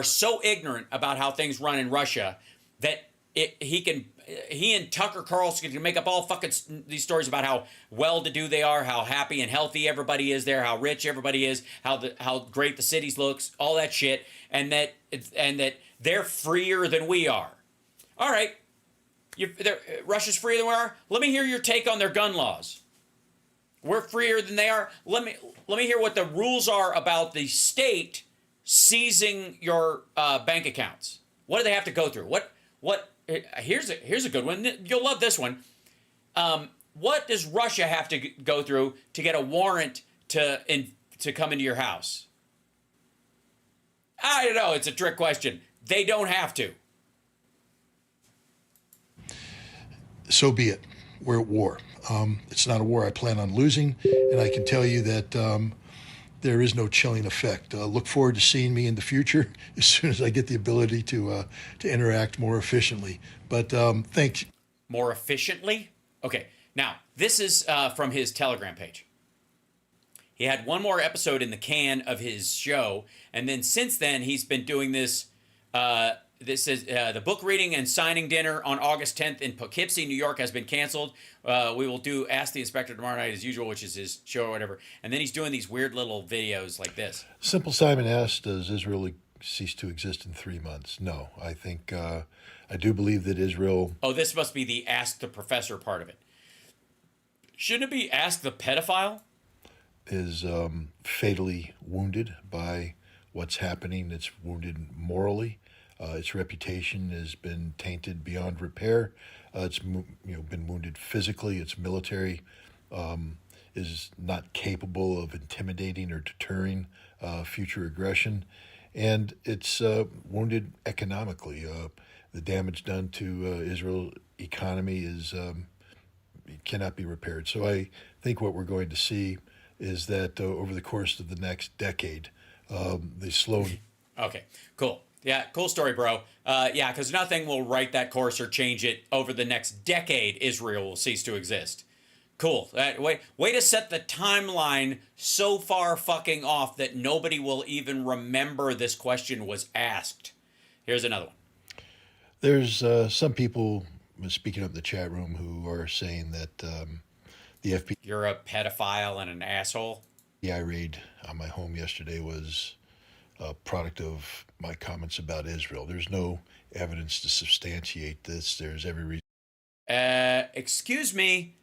so ignorant about how things run in Russia that he and Tucker Carlson can make up all fucking these stories about how well-to-do they are, how happy and healthy everybody is there, how rich everybody is, how great the cities looks, all that shit, and that they're freer than we are. All right, Russia's freer than we are. Let me hear your take on their gun laws. We're freer than they are. Let me hear what the rules are about the state seizing your bank accounts. What do they have to go through? What? Here's a good one. You'll love this one. What does Russia have to go through to get a warrant to come into your house? I don't know. It's a trick question. They don't have to. So be it. We're at war. It's not a war I plan on losing, and I can tell you that there is no chilling effect. Look forward to seeing me in the future as soon as I get the ability to interact more efficiently. But thanks. More efficiently? Okay. Now, this is from his Telegram page. He had one more episode in the can of his show, and then since then he's been doing this. This is the book reading and signing dinner on August 10th in Poughkeepsie, New York, has been canceled. We will do Ask the Inspector tomorrow night as usual, which is his show or whatever. And then he's doing these weird little videos like this. Simple Simon asked, does Israel cease to exist in 3 months? No, I think, I do believe that Israel... Oh, this must be the Ask the Professor part of it. Shouldn't it be Ask the Pedophile? Is fatally wounded by what's happening. It's wounded morally. Its reputation has been tainted beyond repair. It's been wounded physically. Its military is not capable of intimidating or deterring future aggression, and it's wounded economically. The damage done to Israel's economy cannot be repaired. So I think what we're going to see is that over the course of the next decade, the slow. Okay, cool. Yeah, cool story, bro. Yeah, because nothing will right that course or change it over the next decade. Israel will cease to exist. Cool. Way to set the timeline so far fucking off that nobody will even remember this question was asked. Here's another one. There's some people speaking up in the chat room who are saying that the FBI... You're a pedophile and an asshole? FBI raid on my home yesterday was a product of my comments about Israel. There's no evidence to substantiate this. There's every reason. Excuse me.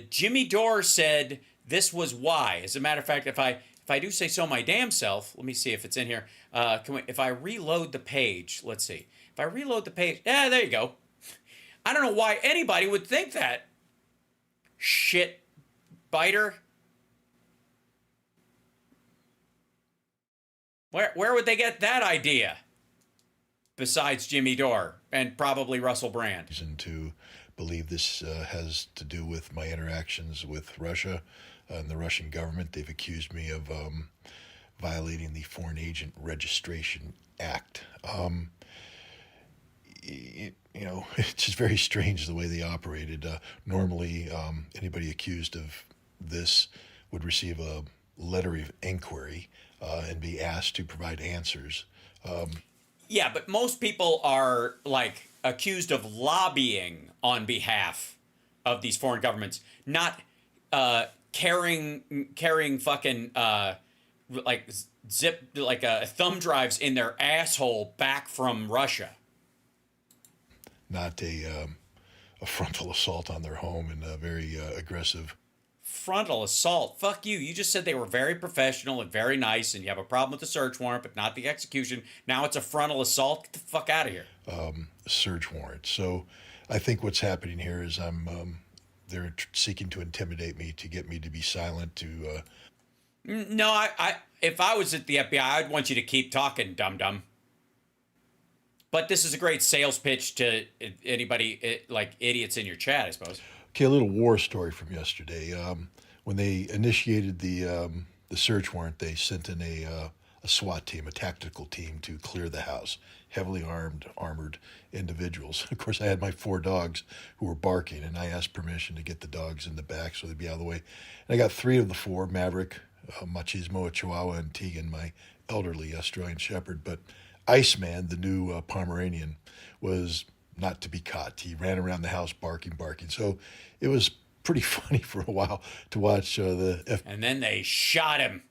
Jimmy Dore said this was why. As a matter of fact, if I do say so my damn self, let me see if it's in here. If I reload the page, let's see. If I reload the page, yeah, there you go. I don't know why anybody would think that. Shit biter. Where would they get that idea? Besides Jimmy Dore and probably Russell Brand. Reason to believe this has to do with my interactions with Russia and the Russian government. They've accused me of violating the Foreign Agent Registration Act. you know, it's just very strange the way they operated. Normally, anybody accused of this would receive a letter of inquiry and be asked to provide answers. Yeah, but most people are like accused of lobbying on behalf of these foreign governments, not carrying fucking like thumb drives in their asshole back from Russia. Not a frontal assault on their home and a very aggressive. Frontal assault. Fuck you. You just said they were very professional and very nice, and you have a problem with the search warrant, but not the execution. Now it's a frontal assault. Get the fuck out of here. Search warrant. So I think what's happening here is they're seeking to intimidate me, to get me to be silent, to... No, I if I was at the FBI, I'd want you to keep talking, dum-dum. But this is a great sales pitch to anybody, like idiots in your chat, I suppose. Okay, a little war story from yesterday. When they initiated the search warrant, they sent in a SWAT team, a tactical team, to clear the house. Heavily armored individuals. Of course, I had my 4 dogs who were barking, and I asked permission to get the dogs in the back so they'd be out of the way. And I got 3 of the 4, Maverick, Machismo, a Chihuahua, and Tegan, my elderly Australian Shepherd. But Iceman, the new Pomeranian, was not to be caught. He ran around the house barking. So it was pretty funny for a while to watch and then they shot him.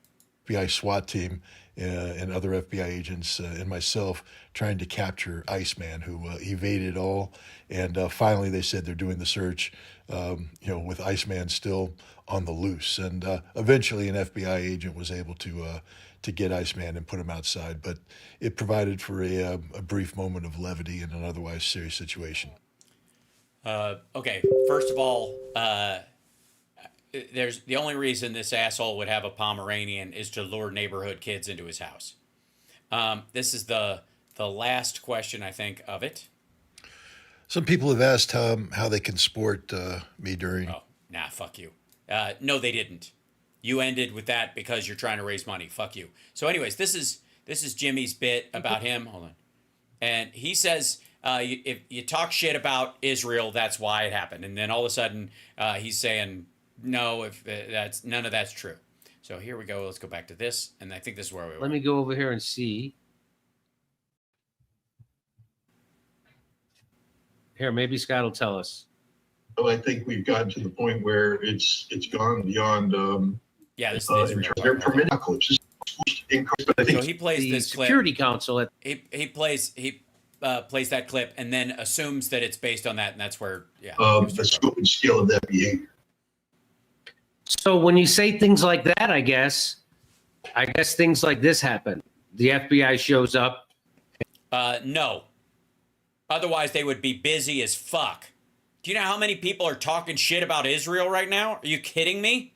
FBI SWAT team and other FBI agents and myself trying to capture Iceman, who evaded all. And finally, they said they're doing the search, with Iceman still on the loose. And eventually, an FBI agent was able to get Iceman and put him outside. But it provided for a brief moment of levity in an otherwise serious situation. Okay, first of all, there's the only reason this asshole would have a Pomeranian is to lure neighborhood kids into his house. This is the last question, I think, of it. Some people have asked how they can support me during... Oh, nah, fuck you. No, they didn't. You ended with that because you're trying to raise money. Fuck you. So anyways, this is Jimmy's bit about him. Hold on. And he says, if you talk shit about Israel, that's why it happened. And then all of a sudden, he's saying, no, if that's none of that's true. So here we go. Let's go back to this. And I think this is where we were. Let me go over here and see. Here, maybe Scott will tell us. Well, I think we've gotten to the point where it's gone beyond. Yeah, this in terms of permitting apocalypse. So he plays this clip. Security Council. He plays that clip and then assumes that it's based on that, and that's where the scope and scale of that behavior. So when you say things like that, I guess things like this happen. The FBI shows up. No. Otherwise, they would be busy as fuck. Do you know how many people are talking shit about Israel right now? Are you kidding me?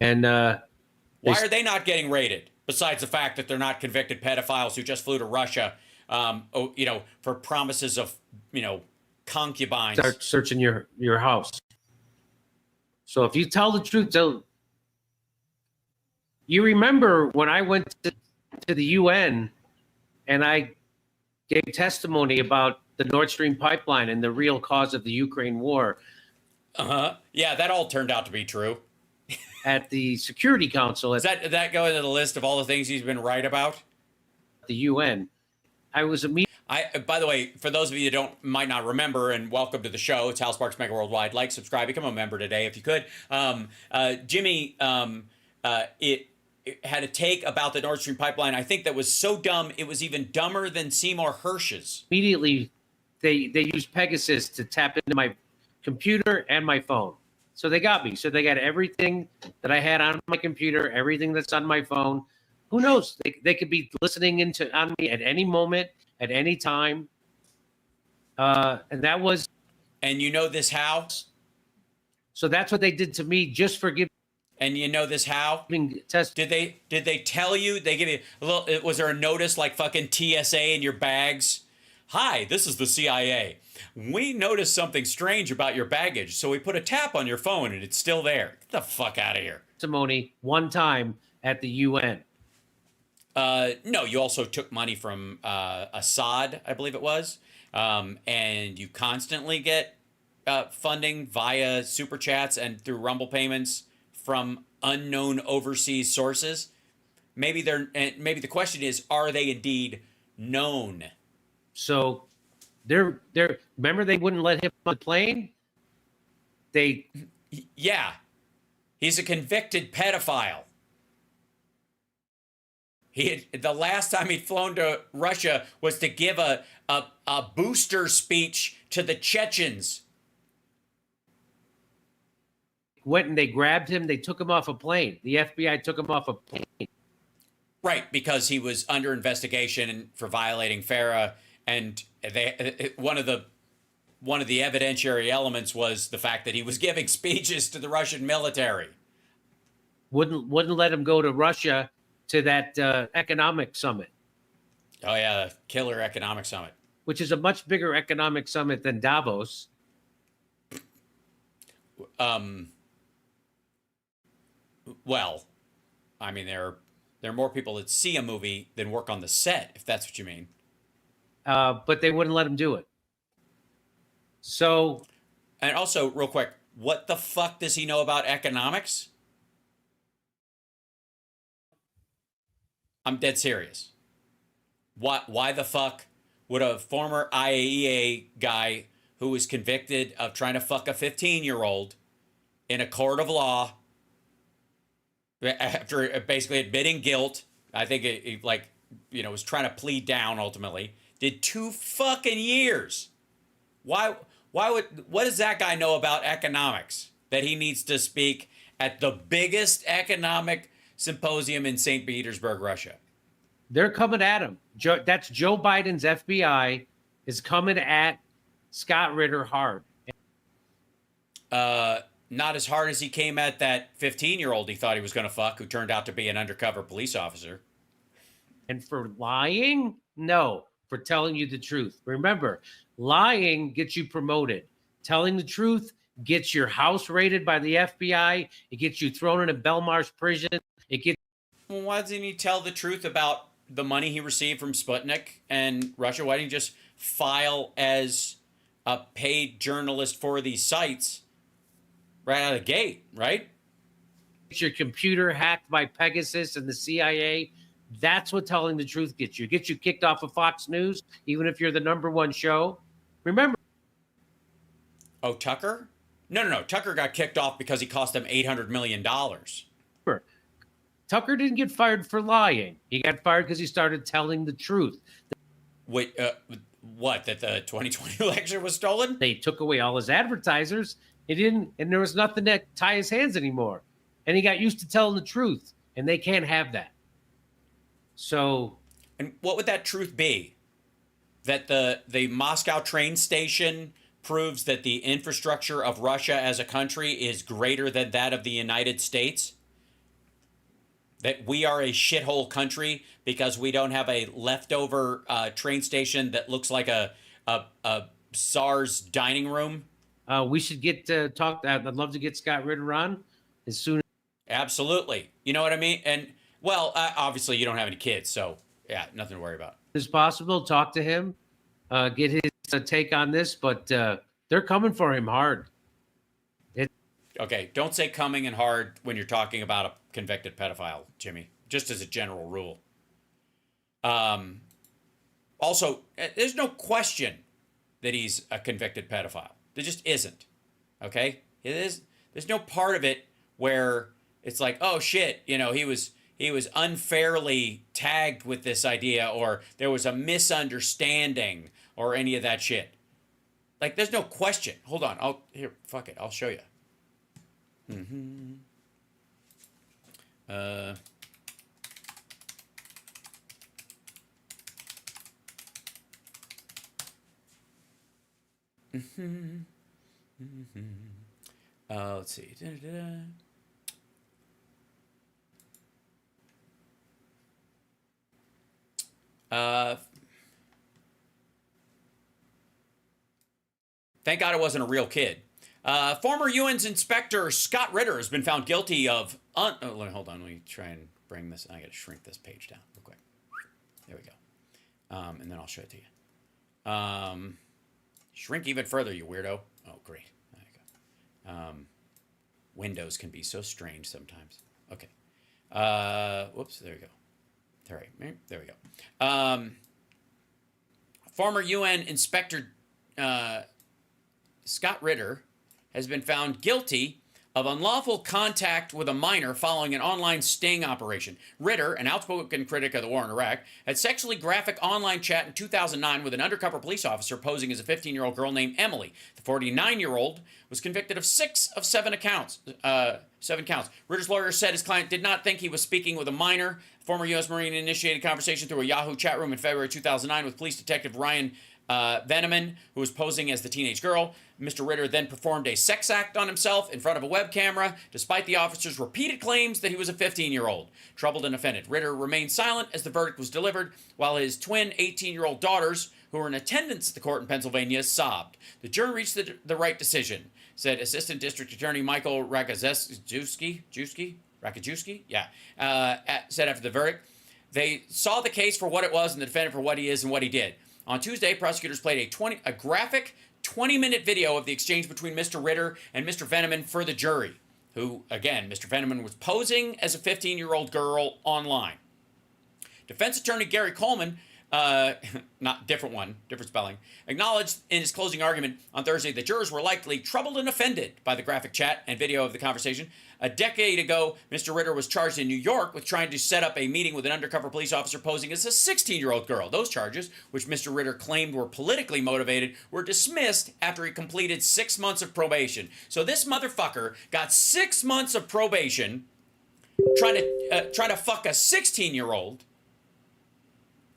And why are they not getting raided? Besides the fact that they're not convicted pedophiles who just flew to Russia, for promises of, concubines. Start searching your house. So if you tell the truth, you remember when I went to the UN and I gave testimony about the Nord Stream pipeline and the real cause of the Ukraine war. Yeah, that all turned out to be true. At the Security Council. Does that go into the list of all the things he's been right about? The UN. I was immediately. By the way, for those of you that might not remember, and welcome to the show, it's Hal Sparks Megaworldwide. Like, subscribe, become a member today if you could. Jimmy, it had a take about the Nord Stream pipeline. I think that was so dumb, it was even dumber than Seymour Hersh's. Immediately, they used Pegasus to tap into my computer and my phone. So they got me. So they got everything that I had on my computer, everything that's on my phone. Who knows? They could be listening on me at any moment, at any time. And that was. And you know this how? So that's what they did to me, just for giving. And you know this how? Test. Did they tell you? They give you a little. Was there a notice like fucking TSA in your bags? Hi, this is the CIA. We noticed something strange about your baggage, so we put a tap on your phone and it's still there. Get the fuck out of here. Testimony one time at the UN. No, you also took money from Assad, I believe it was, and you constantly get funding via super chats and through Rumble payments from unknown overseas sources, maybe the question is, are they indeed known? So they're remember they wouldn't let him on the plane? Yeah. He's a convicted pedophile. The last time he'd flown to Russia was to give a booster speech to the Chechens. Went and they grabbed him. They took him off a plane. The FBI took him off a plane. Right, because he was under investigation for violating FARA, and one of the evidentiary elements was the fact that he was giving speeches to the Russian military. Wouldn't let him go to Russia to that economic summit. Oh yeah, the killer economic summit, which is a much bigger economic summit than Davos. Well, I mean, there are more people that see a movie than work on the set, if that's what you mean. But they wouldn't let him do it. So, and also, real quick, what the fuck does he know about economics? I'm dead serious. Why the fuck would a former IAEA guy who was convicted of trying to fuck a 15-year-old in a court of law, after basically admitting guilt, I think it was trying to plead down ultimately, did 2 fucking years? What does that guy know about economics that he needs to speak at the biggest economic symposium in St. Petersburg, Russia? They're coming at him. That's Joe Biden's FBI is coming at Scott Ritter hard. Not as hard as he came at that 15-year-old he thought he was going to fuck, who turned out to be an undercover police officer. And for lying? No, for telling you the truth. Remember, lying gets you promoted. Telling the truth gets your house raided by the FBI. It gets you thrown in a Belmarsh prison. Well, why doesn't he tell the truth about the money he received from Sputnik and Russia? Why didn't he just file as a paid journalist for these sites right out of the gate, right? Get your computer hacked by Pegasus and the CIA. That's what telling the truth gets you. It gets you kicked off of Fox News, even if you're the #1 show. Remember. Oh, Tucker? No. Tucker got kicked off because he cost them $800 million. Tucker didn't get fired for lying. He got fired because he started telling the truth. Wait, what? That the 2020 election was stolen? They took away all his advertisers. He didn't, and there was nothing to tie his hands anymore. And he got used to telling the truth, and they can't have that. So, and what would that truth be? That the Moscow train station proves that the infrastructure of Russia as a country is greater than that of the United States? That we are a shithole country because we don't have a leftover train station that looks like a SARS dining room? We should get to talk. I'd love to get Scott Ritter on as soon as. Absolutely. You know what I mean? And, well, obviously you don't have any kids, so, yeah, nothing to worry about. As possible, talk to him, get his take on this, but they're coming for him hard. Okay, don't say coming in hard when you're talking about a convicted pedophile, Jimmy, just as a general rule. Also, there's no question that he's a convicted pedophile. There just isn't. Okay? It is. There's no part of it where it's like, oh shit, he was unfairly tagged with this idea, or there was a misunderstanding, or any of that shit. Like, there's no question. Hold on. Fuck it. I'll show you. Let's see. Thank God it wasn't a real kid. Former UN's inspector Scott Ritter has been found guilty of... hold on, let me try and bring this... I got to shrink this page down real quick. There we go. And then I'll show it to you. Shrink even further, you weirdo. Oh, great. There you go. Windows can be so strange sometimes. Okay. Whoops, there you go. All right, there we go. Former UN Inspector Scott Ritter has been found guilty of unlawful contact with a minor following an online sting operation. Ritter, an outspoken critic of the war in Iraq, had sexually graphic online chat in 2009 with an undercover police officer posing as a 15-year-old girl named Emily. The 49-year-old was convicted of 7 counts. Ritter's lawyer said his client did not think he was speaking with a minor. Former U.S. Marine initiated conversation through a Yahoo chat room in February 2009 with police detective Ryan Veneman, who was posing as the teenage girl. Mr. Ritter then performed a sex act on himself in front of a web camera, despite the officer's repeated claims that he was a 15-year-old. Troubled and offended, Ritter remained silent as the verdict was delivered, while his twin 18-year-old daughters, who were in attendance at the court in Pennsylvania, sobbed. The jury reached the right decision, said Assistant District Attorney Michael Rakajewski? Said after the verdict. They saw the case for what it was and the defendant for what he is and what he did. On Tuesday, prosecutors played a graphic 20-minute video of the exchange between Mr. Ritter and Mr. Veneman for the jury, who, again, Mr. Veneman was posing as a 15-year-old girl online. Defense attorney Gary Coleman, different spelling, acknowledged in his closing argument on Thursday that jurors were likely troubled and offended by the graphic chat and video of the conversation. A decade ago, Mr. Ritter was charged in New York with trying to set up a meeting with an undercover police officer posing as a 16-year-old girl. Those charges, which Mr. Ritter claimed were politically motivated, were dismissed after he completed 6 months of probation. So this motherfucker got 6 months of probation trying to fuck a 16-year-old,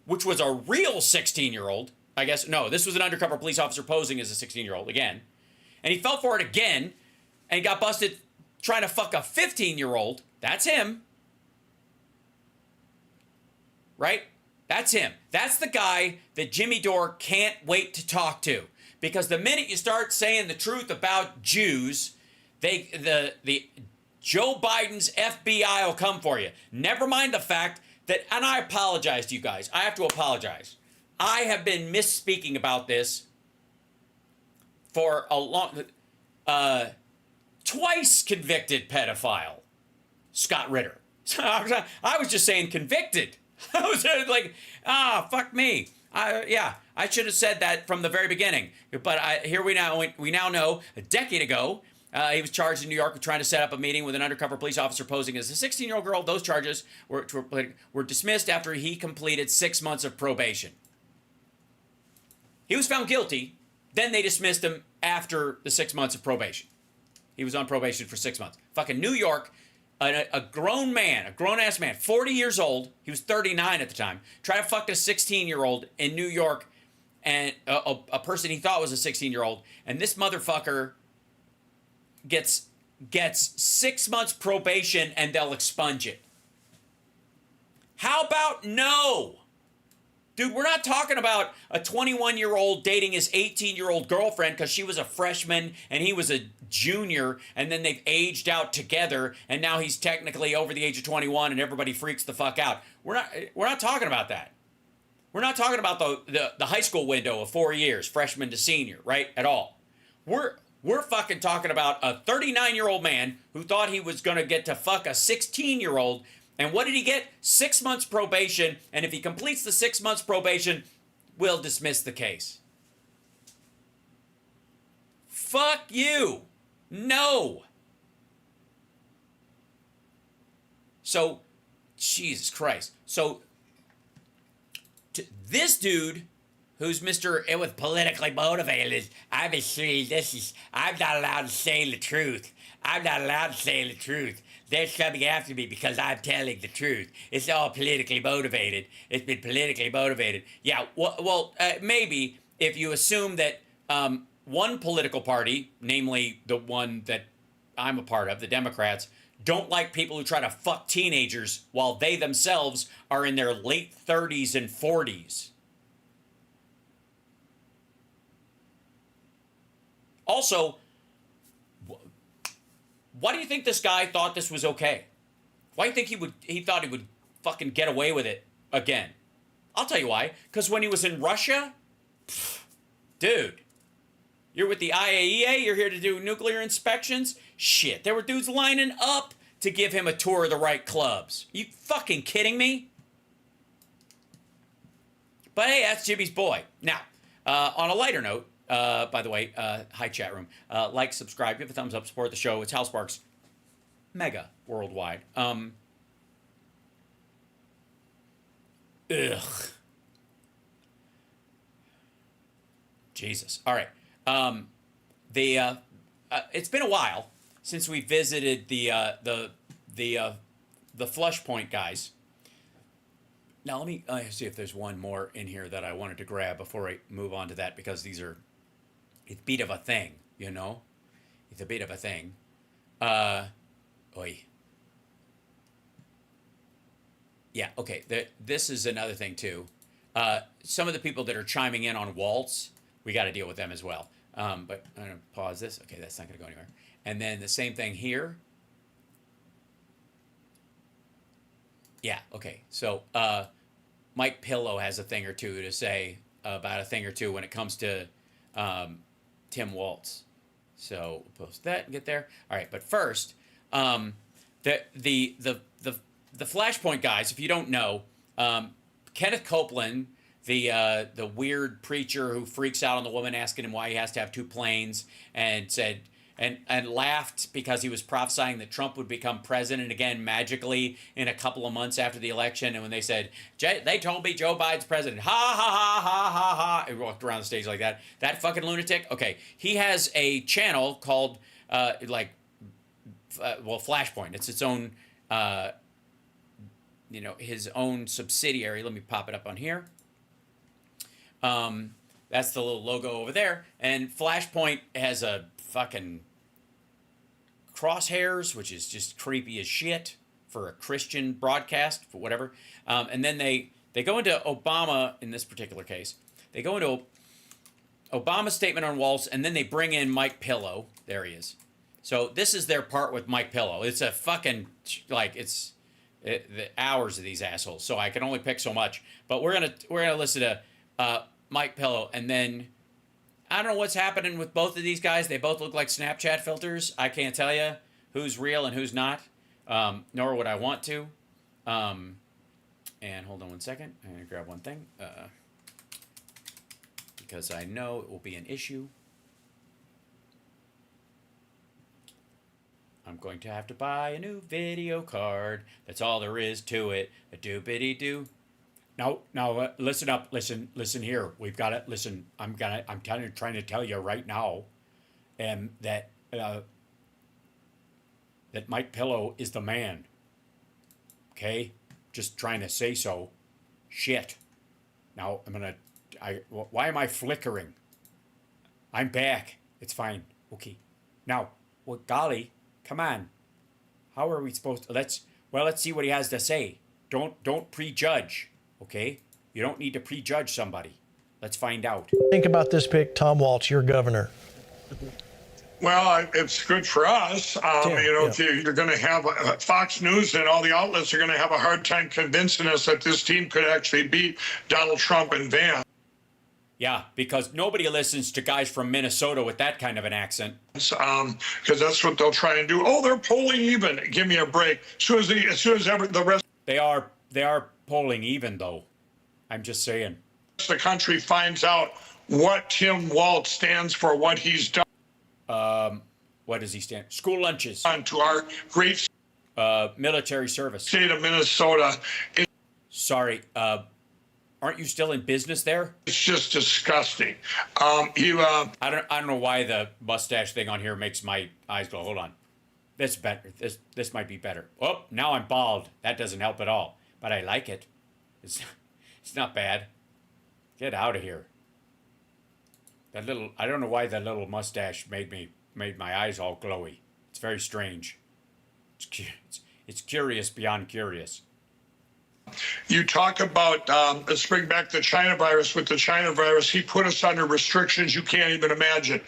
which was a real 16-year-old. I guess, no, this was an undercover police officer posing as a 16-year-old again. And he fell for it again and got busted trying to fuck a 15-year-old. That's him. Right? That's him. That's the guy that Jimmy Dore can't wait to talk to. Because the minute you start saying the truth about Jews, the Joe Biden's FBI will come for you. Never mind the fact that, and I apologize to you guys. I have to apologize. I have been misspeaking about this for a long... twice convicted pedophile, Scott Ritter. I was just saying convicted. I was like, fuck me. I should have said that from the very beginning. But we now know a decade ago, he was charged in New York with trying to set up a meeting with an undercover police officer posing as a 16-year-old girl. Those charges were dismissed after he completed 6 months of probation. He was found guilty. Then they dismissed him after the 6 months of probation. He was on probation for 6 months. Fucking New York, a grown man, a grown-ass man, 40 years old, he was 39 at the time, tried to fuck a 16-year-old in New York, and a person he thought was a 16-year-old, and this motherfucker gets 6 months probation and they'll expunge it. How about no? Dude, we're not talking about a 21-year-old dating his 18-year-old girlfriend because she was a freshman and he was a junior, and then they've aged out together, and now he's technically over the age of 21 and everybody freaks the fuck out. We're not talking about that. We're not talking about the high school window of 4 years, freshman to senior, right? At all. We're fucking talking about a 39-year-old man who thought he was going to get to fuck a 16-year-old. And what did he get? 6 months probation. And if he completes the 6 months probation, we'll dismiss the case. Fuck you. No. So, Jesus Christ. So, this dude, who's Mr. It was politically motivated, obviously I'm not allowed to say the truth. I'm not allowed to say the truth. They're coming after me because I'm telling the truth. It's all politically motivated. It's been politically motivated. Yeah, well, maybe if you assume that one political party, namely the one that I'm a part of, the Democrats, don't like people who try to fuck teenagers while they themselves are in their late 30s and 40s. Also, why do you think this guy thought this was okay? Why do you think he thought he would fucking get away with it again? I'll tell you why. Because when he was in Russia, Dude, you're with the IAEA? You're here to do nuclear inspections? Shit, there were dudes lining up to give him a tour of the right clubs. You fucking kidding me? But hey, that's Jimmy's boy. Now, on a lighter note, by the way, hi chat room. Like, subscribe, give a thumbs up, support the show. It's Hal Sparks, Mega Worldwide. Ugh. Jesus. All right. It's been a while since we visited the Flashpoint guys. Now let me see if there's one more in here that I wanted to grab before I move on to that, because it's a bit of a thing, you know. It's a bit of a thing. Oi. Yeah. Okay. This is another thing too. Some of the people that are chiming in on Walz, we got to deal with them as well. But I'm going to pause this. Okay, that's not going to go anywhere. And then the same thing here. Yeah, okay. So Mike Pillow has a thing or two to say about a thing or two when it comes to Tim Walz. So we'll post that and get there. All right, but first, the Flashpoint guys, if you don't know, Kenneth Copeland, the weird preacher who freaks out on the woman asking him why he has to have two planes, and said and laughed because he was prophesying that Trump would become president again magically in a couple of months after the election. And when they said, they told me Joe Biden's president, ha ha ha ha ha ha, he walked around the stage like that. That fucking lunatic. Okay, he has a channel called Flashpoint. It's its own his own subsidiary. Let me pop it up on here. That's the little logo over there. And Flashpoint has a fucking crosshairs, which is just creepy as shit for a Christian broadcast, for whatever. And then they go into Obama, in this particular case. They go into Obama's statement on Walz, and then they bring in Mike Pillow. There he is. So this is their part with Mike Pillow. It's a fucking, the hours of these assholes. So I can only pick so much. But we're gonna listen to Mike Pillow, and then I don't know what's happening with both of these guys. They both look like Snapchat filters. I can't tell you who's real and who's not, nor would I want to. And hold on one second. I'm gonna grab one thing because I know it will be an issue. I'm going to have to buy a new video card. That's all there is to it. A doobity-doo. Now, listen up. Listen here. We've got to listen. I'm trying to tell you right now, that Mike Pillow is the man. Okay, just trying to say so. Shit. Now why am I flickering? I'm back. It's fine. Okay. Now, well, golly, come on. How are we supposed to? Let's see what he has to say. Don't prejudge. Okay? You don't need to prejudge somebody. Let's find out. Think about this pick, Tom Walz, your governor. Well, it's good for us. You're going to have Fox News and all the outlets are going to have a hard time convincing us that this team could actually beat Donald Trump and Vance. Yeah, because nobody listens to guys from Minnesota with that kind of an accent. Because that's what they'll try and do. Oh, they're polling even. Give me a break. As soon as the rest. They are polling even, though. I'm just saying. The country finds out what Tim Walz stands for, what he's done. What does he stand? School lunches. To our great military service. State of Minnesota. Sorry, aren't you still in business there? It's just disgusting. I don't know why the mustache thing on here makes my eyes go. Hold on. This better. This might be better. Oh, now I'm bald. That doesn't help at all. But I like it. It's not bad. Get out of here. I don't know why that little mustache made my eyes all glowy. It's very strange. It's curious beyond curious. You talk about, let's bring back the China virus. With the China virus, he put us under restrictions you can't even imagine.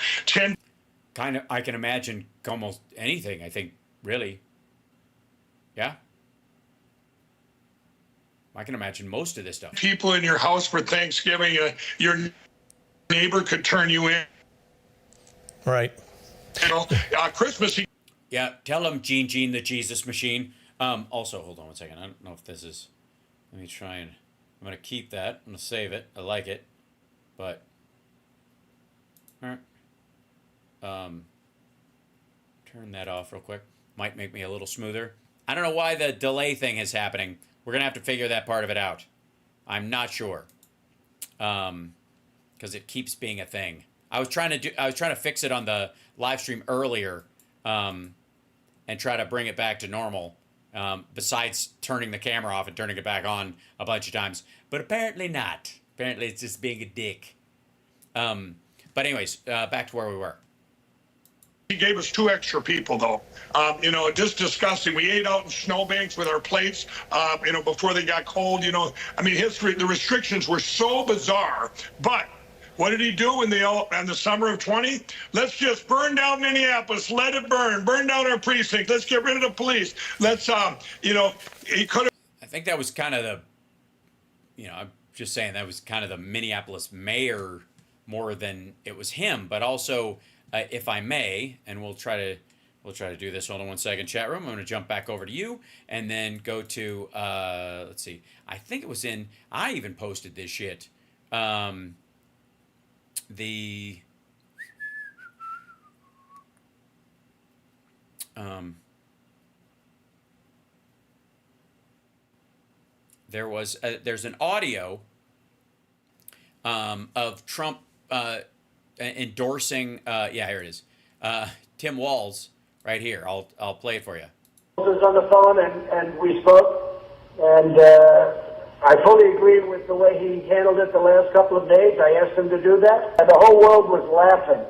I can imagine almost anything, I think, really. Yeah? I can imagine most of this stuff. People in your house for Thanksgiving, neighbor could turn you in. Right. You know, Christmas. Yeah, tell him Gene the Jesus machine. Also, hold on one second. I don't know if this is. Let me try and. I'm gonna keep that. I'm gonna save it. I like it, but. All right. Turn that off real quick. Might make me a little smoother. I don't know why the delay thing is happening. We're gonna have to figure that part of it out. I'm not sure. Because it keeps being a thing. I was trying to fix it on the live stream earlier, and try to bring it back to normal. Besides turning the camera off and turning it back on a bunch of times, but apparently not. Apparently it's just being a dick. But anyways, back to where we were. He gave us 2 extra people, though. You know, just disgusting. We ate out in snowbanks with our plates, you know, before they got cold. You know, I mean, the restrictions were so bizarre. But what did he do in the summer of 20? Let's just burn down Minneapolis. Let it burn. Burn down our precinct. Let's get rid of the police. Let's, you know, he could have. I think that was kind of the, you know, I'm just saying that was kind of the Minneapolis mayor more than it was him, but also. If I may, and we'll try to do this. Hold on one second, chat room. I'm going to jump back over to you and then go to, let's see. I think it was I even posted this shit. There's an audio of Trump endorsing, yeah, here it is. Tim Walz, right here. I'll play it for you. Was on the phone and we spoke, and I fully agree with the way he handled it the last couple of days. I asked him to do that, and the whole world was laughing.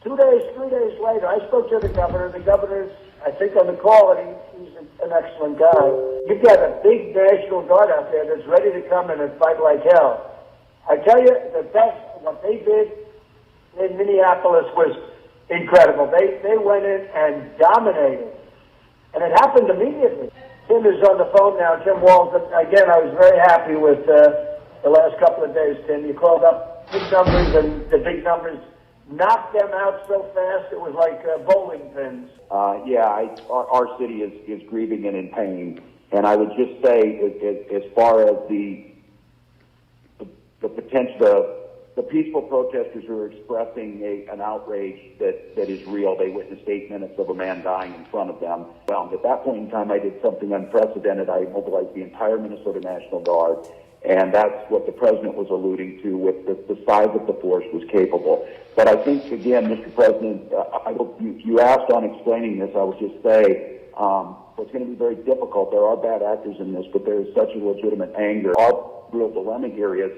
3 days later, I spoke to the governor. The governor's, I think, on the call, and he's an excellent guy. You've got a big National Guard out there that's ready to come in and fight like hell. I tell you, what they did in Minneapolis was incredible. They went in and dominated. And it happened immediately. Tim is on the phone now, Tim Walz. Again, I was very happy with the last couple of days, Tim. You called up big numbers, and the big numbers knocked them out so fast it was like bowling pins. Our city is grieving and in pain. And I would just say, as far as the potential, the peaceful protesters who are expressing an outrage that is real. They witnessed 8 minutes of a man dying in front of them. Well, at that point in time, I did something unprecedented. I mobilized the entire Minnesota National Guard, and that's what the president was alluding to with the size of the force was capable. But I think, again, Mr. President, you asked on explaining this, I would just say, it's going to be very difficult. There are bad actors in this, but there is such a legitimate anger. Our real dilemma here is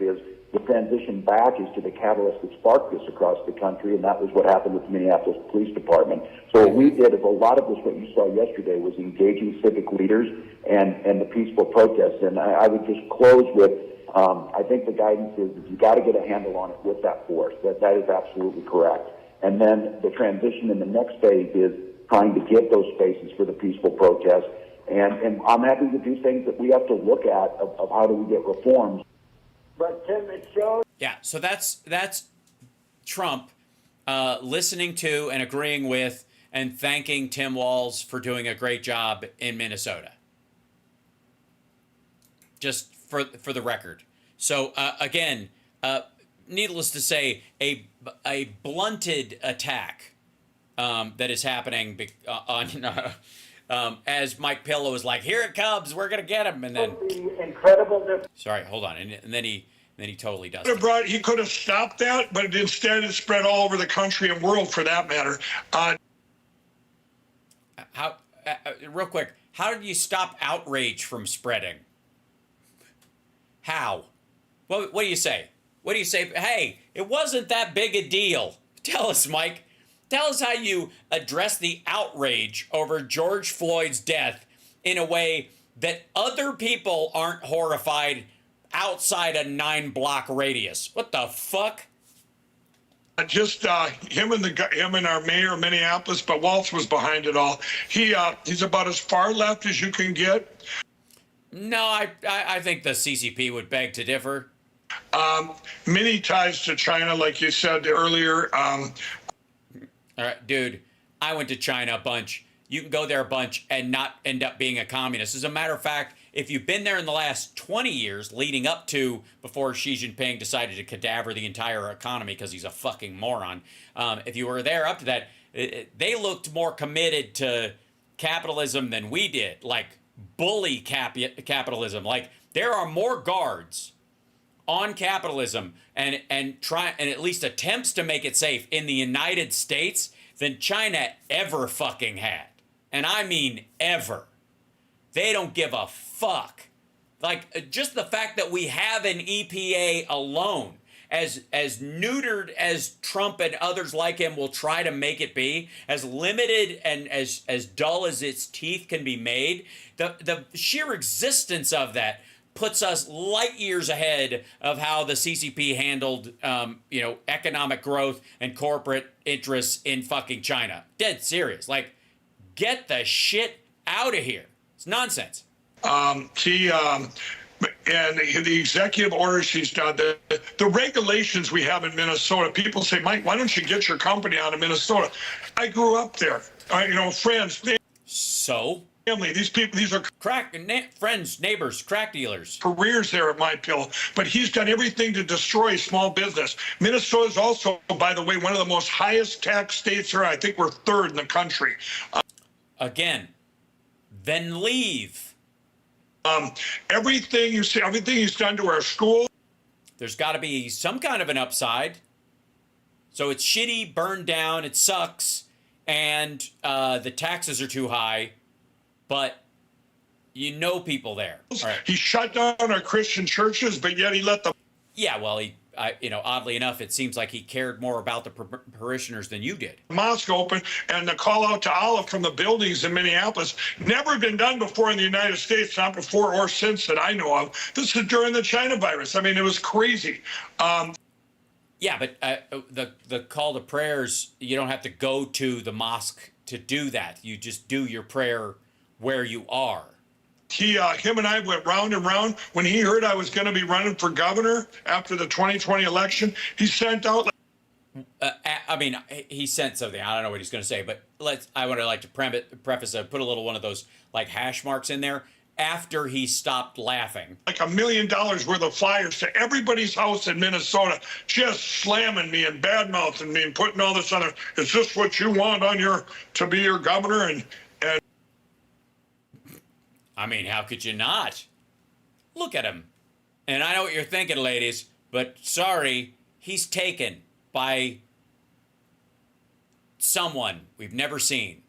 the transition back is to the catalyst that sparked this across the country, and that was what happened with the Minneapolis Police Department. So what we did is a lot of this, what you saw yesterday, was engaging civic leaders and the peaceful protests. And I would just close with, I think the guidance is that you got to get a handle on it with that force. That is absolutely correct. And then the transition in the next phase is trying to get those spaces for the peaceful protest. And I'm happy to do things that we have to look at of how do we get reforms. But Tim, it shows. Yeah, so that's Trump listening to and agreeing with and thanking Tim Walz for doing a great job in Minnesota. Just for the record. So again, needless to say, a blunted attack that is happening on. As Mike Pillow was like, "Here it comes, we're gonna get him," and then incredible. Sorry, hold on, and then he totally does. He could have stopped that, but instead it spread all over the country and world, for that matter. Real quick, how did you stop outrage from spreading? How? What do you say? What do you say? Hey, it wasn't that big a deal. Tell us, Mike. Tell us how you address the outrage over George Floyd's death in a way that other people aren't horrified outside a 9-block radius. What the fuck? Just him and our mayor of Minneapolis, but Walz was behind it all. He's about as far left as you can get. No, I think the CCP would beg to differ. Many ties to China, like you said earlier. All right, dude, I went to China a bunch. You can go there a bunch and not end up being a communist. As a matter of fact, if you've been there in the last 20 years leading up to before Xi Jinping decided to cadaver the entire economy because he's a fucking moron, if you were there up to that, they looked more committed to capitalism than we did, like bully capitalism. Like there are more guards on capitalism and at least attempts to make it safe in the United States than China ever fucking had. And I mean ever. They don't give a fuck. Like just the fact that we have an EPA alone, as neutered as Trump and others like him will try to make it be, as limited and as dull as its teeth can be made, the sheer existence of that puts us light years ahead of how the CCP handled, economic growth and corporate interests in fucking China. Dead serious. Like, get the shit out of here. It's nonsense. And the executive orders he's done, the regulations we have in Minnesota, people say, Mike, why don't you get your company out of Minnesota? I grew up there. Friends. So? Family. These people, these are friends, neighbors, crack dealers. Careers there at My Pillow. But he's done everything to destroy small business. Minnesota is also, by the way, one of the most highest tax states there. I think we're third in the country. Again, then leave. Everything you see, everything he's done to our school. There's got to be some kind of an upside. So it's shitty, burned down, it sucks, and the taxes are too high, but you know people there. Right. He shut down our Christian churches, but yet he let them. Yeah, well, oddly enough, it seems like he cared more about the parishioners than you did. Mosque open, and the call out to Allah from the buildings in Minneapolis, never been done before in the United States, not before or since that I know of. This is during the China virus. I mean, it was crazy. Yeah, but the call to prayers, you don't have to go to the mosque to do that. You just do your prayer where you are. Him and I went round and round. When he heard I was going to be running for governor after the 2020 election, he sent out. He sent something. I don't know what he's going to say, but I would like to preface. Put a little one of those like hash marks in there. After he stopped laughing, like $1 million worth of flyers to everybody's house in Minnesota, just slamming me and bad-mouthing me and putting all this other. Is this what you want to be your governor? And I mean, how could you not? Look at him. And I know what you're thinking, ladies, but sorry, he's taken by someone we've never seen.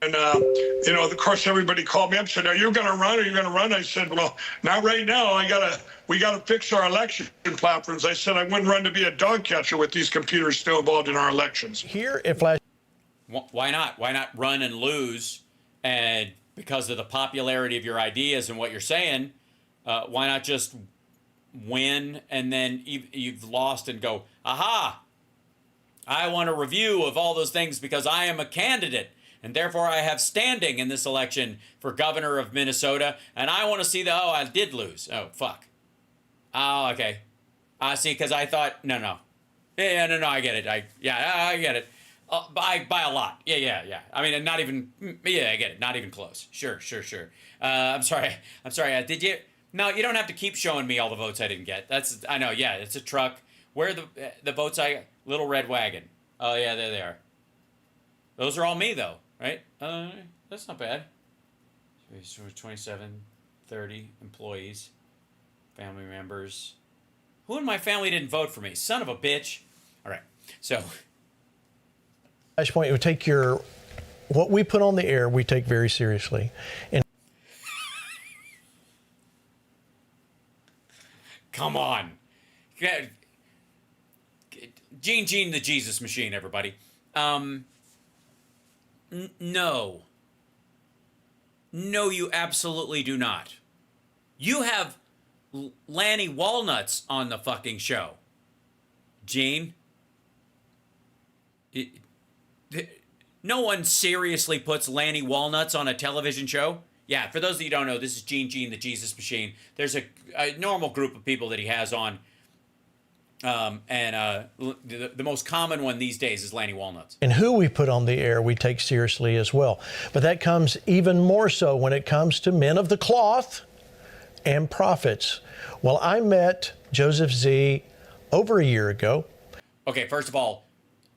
And, of course, everybody called me up and said, are you going to run? Are you going to run? I said, well, not right now. We got to fix our election platforms. I said I wouldn't run to be a dog catcher with these computers still involved in our elections. Here at Flash. Why not? Why not run and lose? And because of the popularity of your ideas and what you're saying, why not just win and then you've lost and go, aha, I want a review of all those things because I am a candidate. And therefore, I have standing in this election for governor of Minnesota. And I want to see I did lose. Oh, fuck. Oh, okay. See, because I thought, no. Yeah, no, I get it. I get it. By a lot. Yeah. I mean, not even, I get it. Not even close. Sure. I'm sorry. Did you? No, you don't have to keep showing me all the votes I didn't get. I know, yeah, it's a truck. Where are the votes little red wagon. Oh, yeah, there they are. Those are all me, though. Right? That's not bad. 27, 30 employees, family members. Who in my family didn't vote for me? Son of a bitch. All right. So. Flashpoint, we take what we put on the air, we take very seriously. And come on. Gene the Jesus machine, everybody. No, you absolutely do not. You have Lanny Walnuts on the fucking show. Gene. No one seriously puts Lanny Walnuts on a television show. Yeah, for those of you who don't know, this is Gene, the Jesus Machine. There's a normal group of people that he has on. The most common one these days is Lanny Walnuts. And who we put on the air, we take seriously as well. But that comes even more so when it comes to men of the cloth and prophets. Well, I met Joseph Z over a year ago. Okay, first of all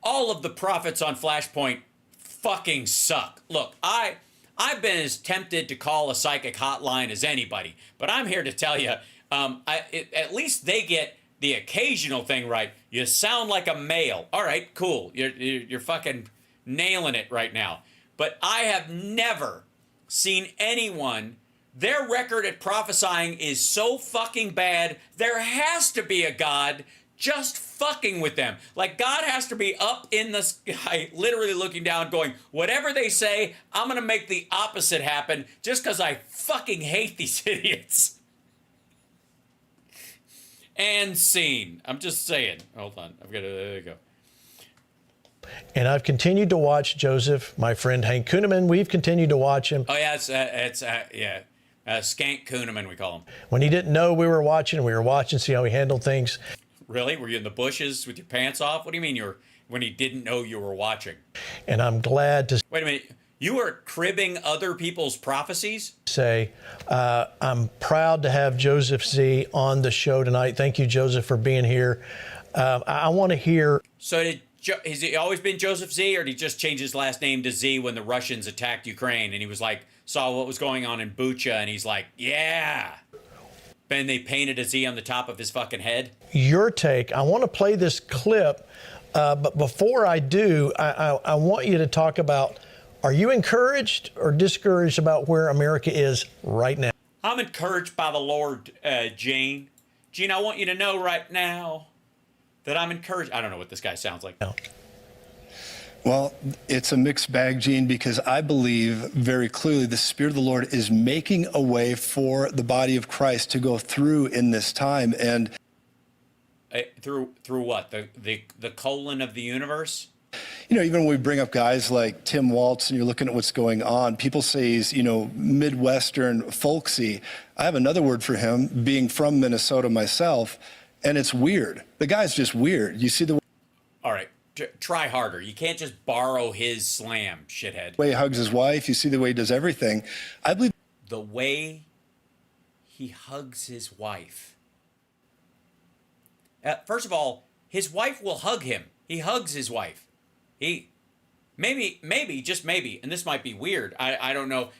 of the prophets on Flashpoint fucking suck. Look, I've been as tempted to call a psychic hotline as anybody, but I'm here to tell you, at least they get the occasional thing right. You sound like a male. All right, cool. You're fucking nailing it right now. But I have never seen anyone, their record at prophesying is so fucking bad, there has to be a God just fucking with them. Like, God has to be up in the sky, literally looking down, going, whatever they say, I'm going to make the opposite happen just because I fucking hate these idiots. And scene. I'm just saying. Hold on. There you go. And I've continued to watch Joseph, my friend Hank Kuhneman. We've continued to watch him. Oh, yeah, it's Skank Kuhneman, we call him. When he didn't know we were watching, see how he handled things. Really? Were you in the bushes with your pants off? What do you mean when he didn't know you were watching? And I'm glad to... Wait a minute. You were cribbing other people's prophecies? Say, I'm proud to have Joseph Z on the show tonight. Thank you, Joseph, for being here. I want to hear... So has he always been Joseph Z, or did he just change his last name to Z when the Russians attacked Ukraine and he was like, saw what was going on in Bucha and he's like, yeah. Then they painted a Z on the top of his fucking head? Your take. I want to play this clip, but before I do, I want you to talk about, are you encouraged or discouraged about where America is right now? I'm encouraged by the Lord, Gene. Gene, I want you to know right now that I'm encouraged. I don't know what this guy sounds like. No. Well, it's a mixed bag, Gene, because I believe very clearly the Spirit of the Lord is making a way for the body of Christ to go through in this time. And through what? The colon of the universe? You know, even when we bring up guys like Tim Walz and you're looking at what's going on, people say he's, Midwestern folksy. I have another word for him, being from Minnesota myself, and it's weird. The guy's just weird. You see the... All right. Try harder. You can't just borrow his slam, shithead. The way he hugs his wife, you see the way he does everything. I believe the way he hugs his wife. First of all, his wife will hug him. He hugs his wife. He maybe, just maybe, and this might be weird. I don't know,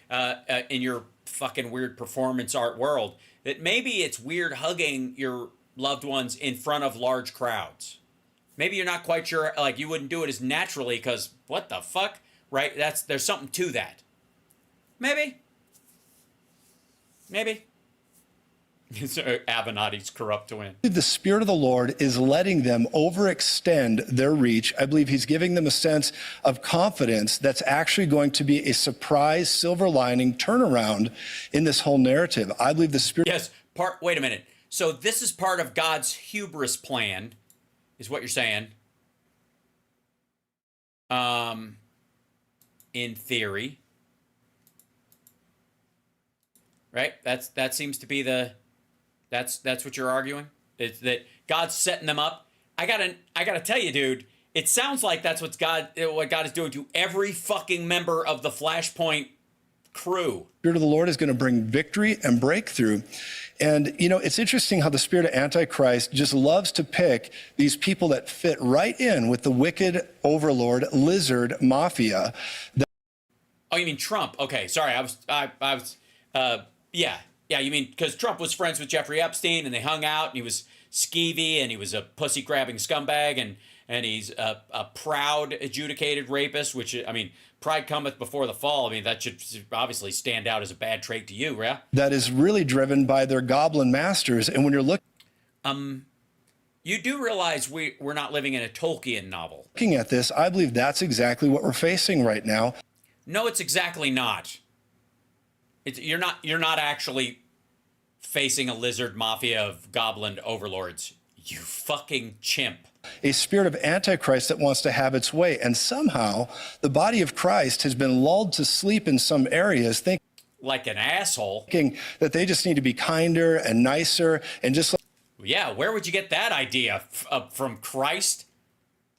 in your fucking weird performance art world, that maybe it's weird hugging your loved ones in front of large crowds. Maybe you're not quite sure, like you wouldn't do it as naturally because what the fuck, right? There's something to that. Maybe. Avenatti's corrupt to win. The Spirit of the Lord is letting them overextend their reach. I believe he's giving them a sense of confidence that's actually going to be a surprise silver lining turnaround in this whole narrative. I believe the Spirit... Yes, wait a minute. So this is part of God's hubris plan, is what you're saying. In theory. Right? That seems to be that's what you're arguing? It's that God's setting them up. I gotta tell you, dude, it sounds like that's what God is doing to every fucking member of the Flashpoint crew. The Spirit of the Lord is going to bring victory and breakthrough. And, it's interesting how the spirit of Antichrist just loves to pick these people that fit right in with the wicked overlord, lizard mafia. Oh, you mean Trump? Okay, sorry. Yeah, you mean because Trump was friends with Jeffrey Epstein and they hung out and he was skeevy and he was a pussy-grabbing scumbag and he's a proud, adjudicated rapist, which, I mean, pride cometh before the fall. I mean, that should obviously stand out as a bad trait to you, yeah? That is really driven by their goblin masters. And when you're looking... You do realize we're not living in a Tolkien novel. Looking at this, I believe that's exactly what we're facing right now. No, it's exactly not. You're not actually facing a lizard mafia of goblin overlords. You fucking chimp. A spirit of Antichrist that wants to have its way. And somehow the body of Christ has been lulled to sleep in some areas. like an asshole. That they just need to be kinder and nicer and just Yeah, where would you get that idea from Christ?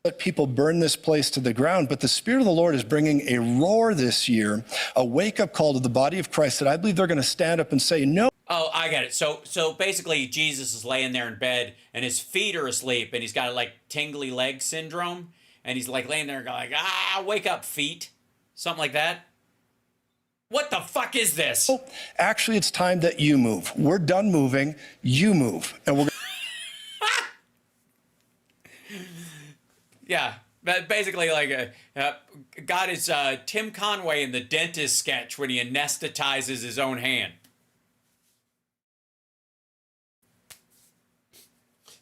let people burn this place to the ground. But the Spirit of the Lord is bringing a roar this year, a wake-up call to the body of Christ that I believe they're going to stand up and say, no. Oh, I got it. So basically, Jesus is laying there in bed, and his feet are asleep, and he's got like tingly leg syndrome, and he's like laying there and going, wake up, feet, something like that. What the fuck is this? Actually, it's time that you move. We're done moving. You move, and we're. Yeah, but basically, like, God is Tim Conway in the dentist sketch when he anesthetizes his own hand.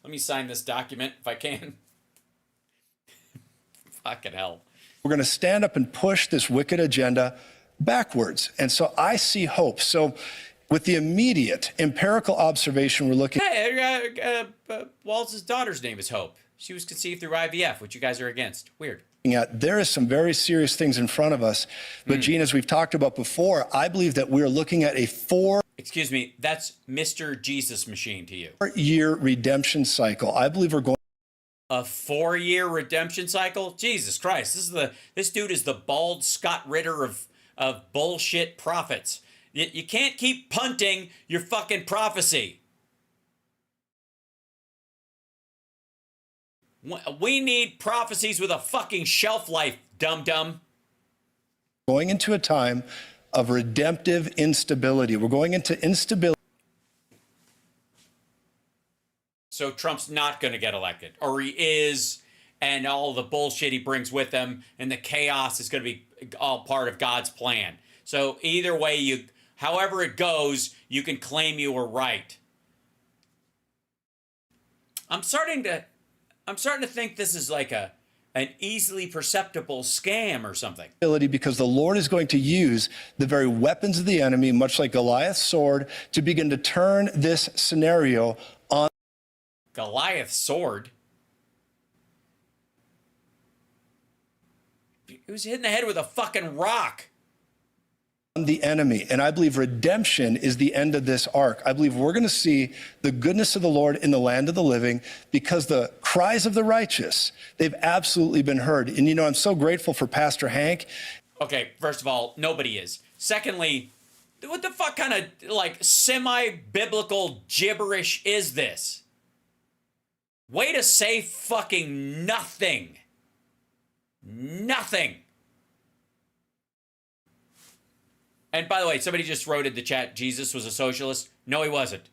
Let me sign this document if I can. Fucking hell. We're going to stand up and push this wicked agenda backwards. And so I see hope. So with the immediate empirical observation, we're looking. Hey, Walz's daughter's name is Hope. She was conceived through IVF, which you guys are against. Weird. There is some very serious things in front of us. But Gene, as we've talked about before, I believe that we're looking at a Excuse me, that's Mr. Jesus Machine to you. 4-year redemption cycle. I believe we're going. A 4-year redemption cycle? Jesus Christ. This dude is the bald Scott Ritter of bullshit prophets. You can't keep punting your fucking prophecy. We need prophecies with a fucking shelf life, dum-dum. Going into a time of redemptive instability. We're going into instability. So Trump's not going to get elected, or he is, and all the bullshit he brings with him and the chaos is going to be all part of God's plan. So either way, however it goes, you can claim you were right. I'm starting to think this is like an easily perceptible scam or something. Because the Lord is going to use the very weapons of the enemy, much like Goliath's sword, to begin to turn this scenario on. Goliath's sword? He was hit in the head with a fucking rock. The enemy. And I believe redemption is the end of this arc. I believe we're going to see the goodness of the Lord in the land of the living because the cries of the righteous, they've absolutely been heard. And, you know, I'm so grateful for Pastor Hank. Okay, first of all, nobody is. Secondly, what the fuck kind of, like, semi-biblical gibberish is this? Way to say fucking nothing. Nothing. And by the way, somebody just wrote in the chat, Jesus was a socialist. No, he wasn't.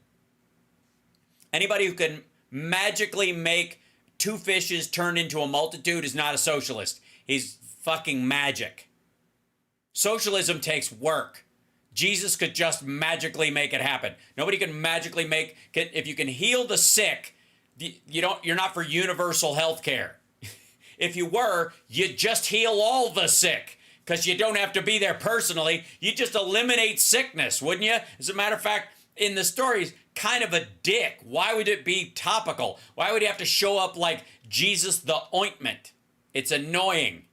Anybody who can magically make 2 fishes turn into a multitude is not a socialist. He's fucking magic. Socialism takes work. Jesus could just magically make it happen. Nobody can magically if you can heal the sick, you're not for universal health care. If you were, you'd just heal all the sick. Because you don't have to be there personally. You just eliminate sickness, wouldn't you? As a matter of fact, in the story, he's kind of a dick. Why would it be topical? Why would he have to show up like Jesus the ointment? It's annoying.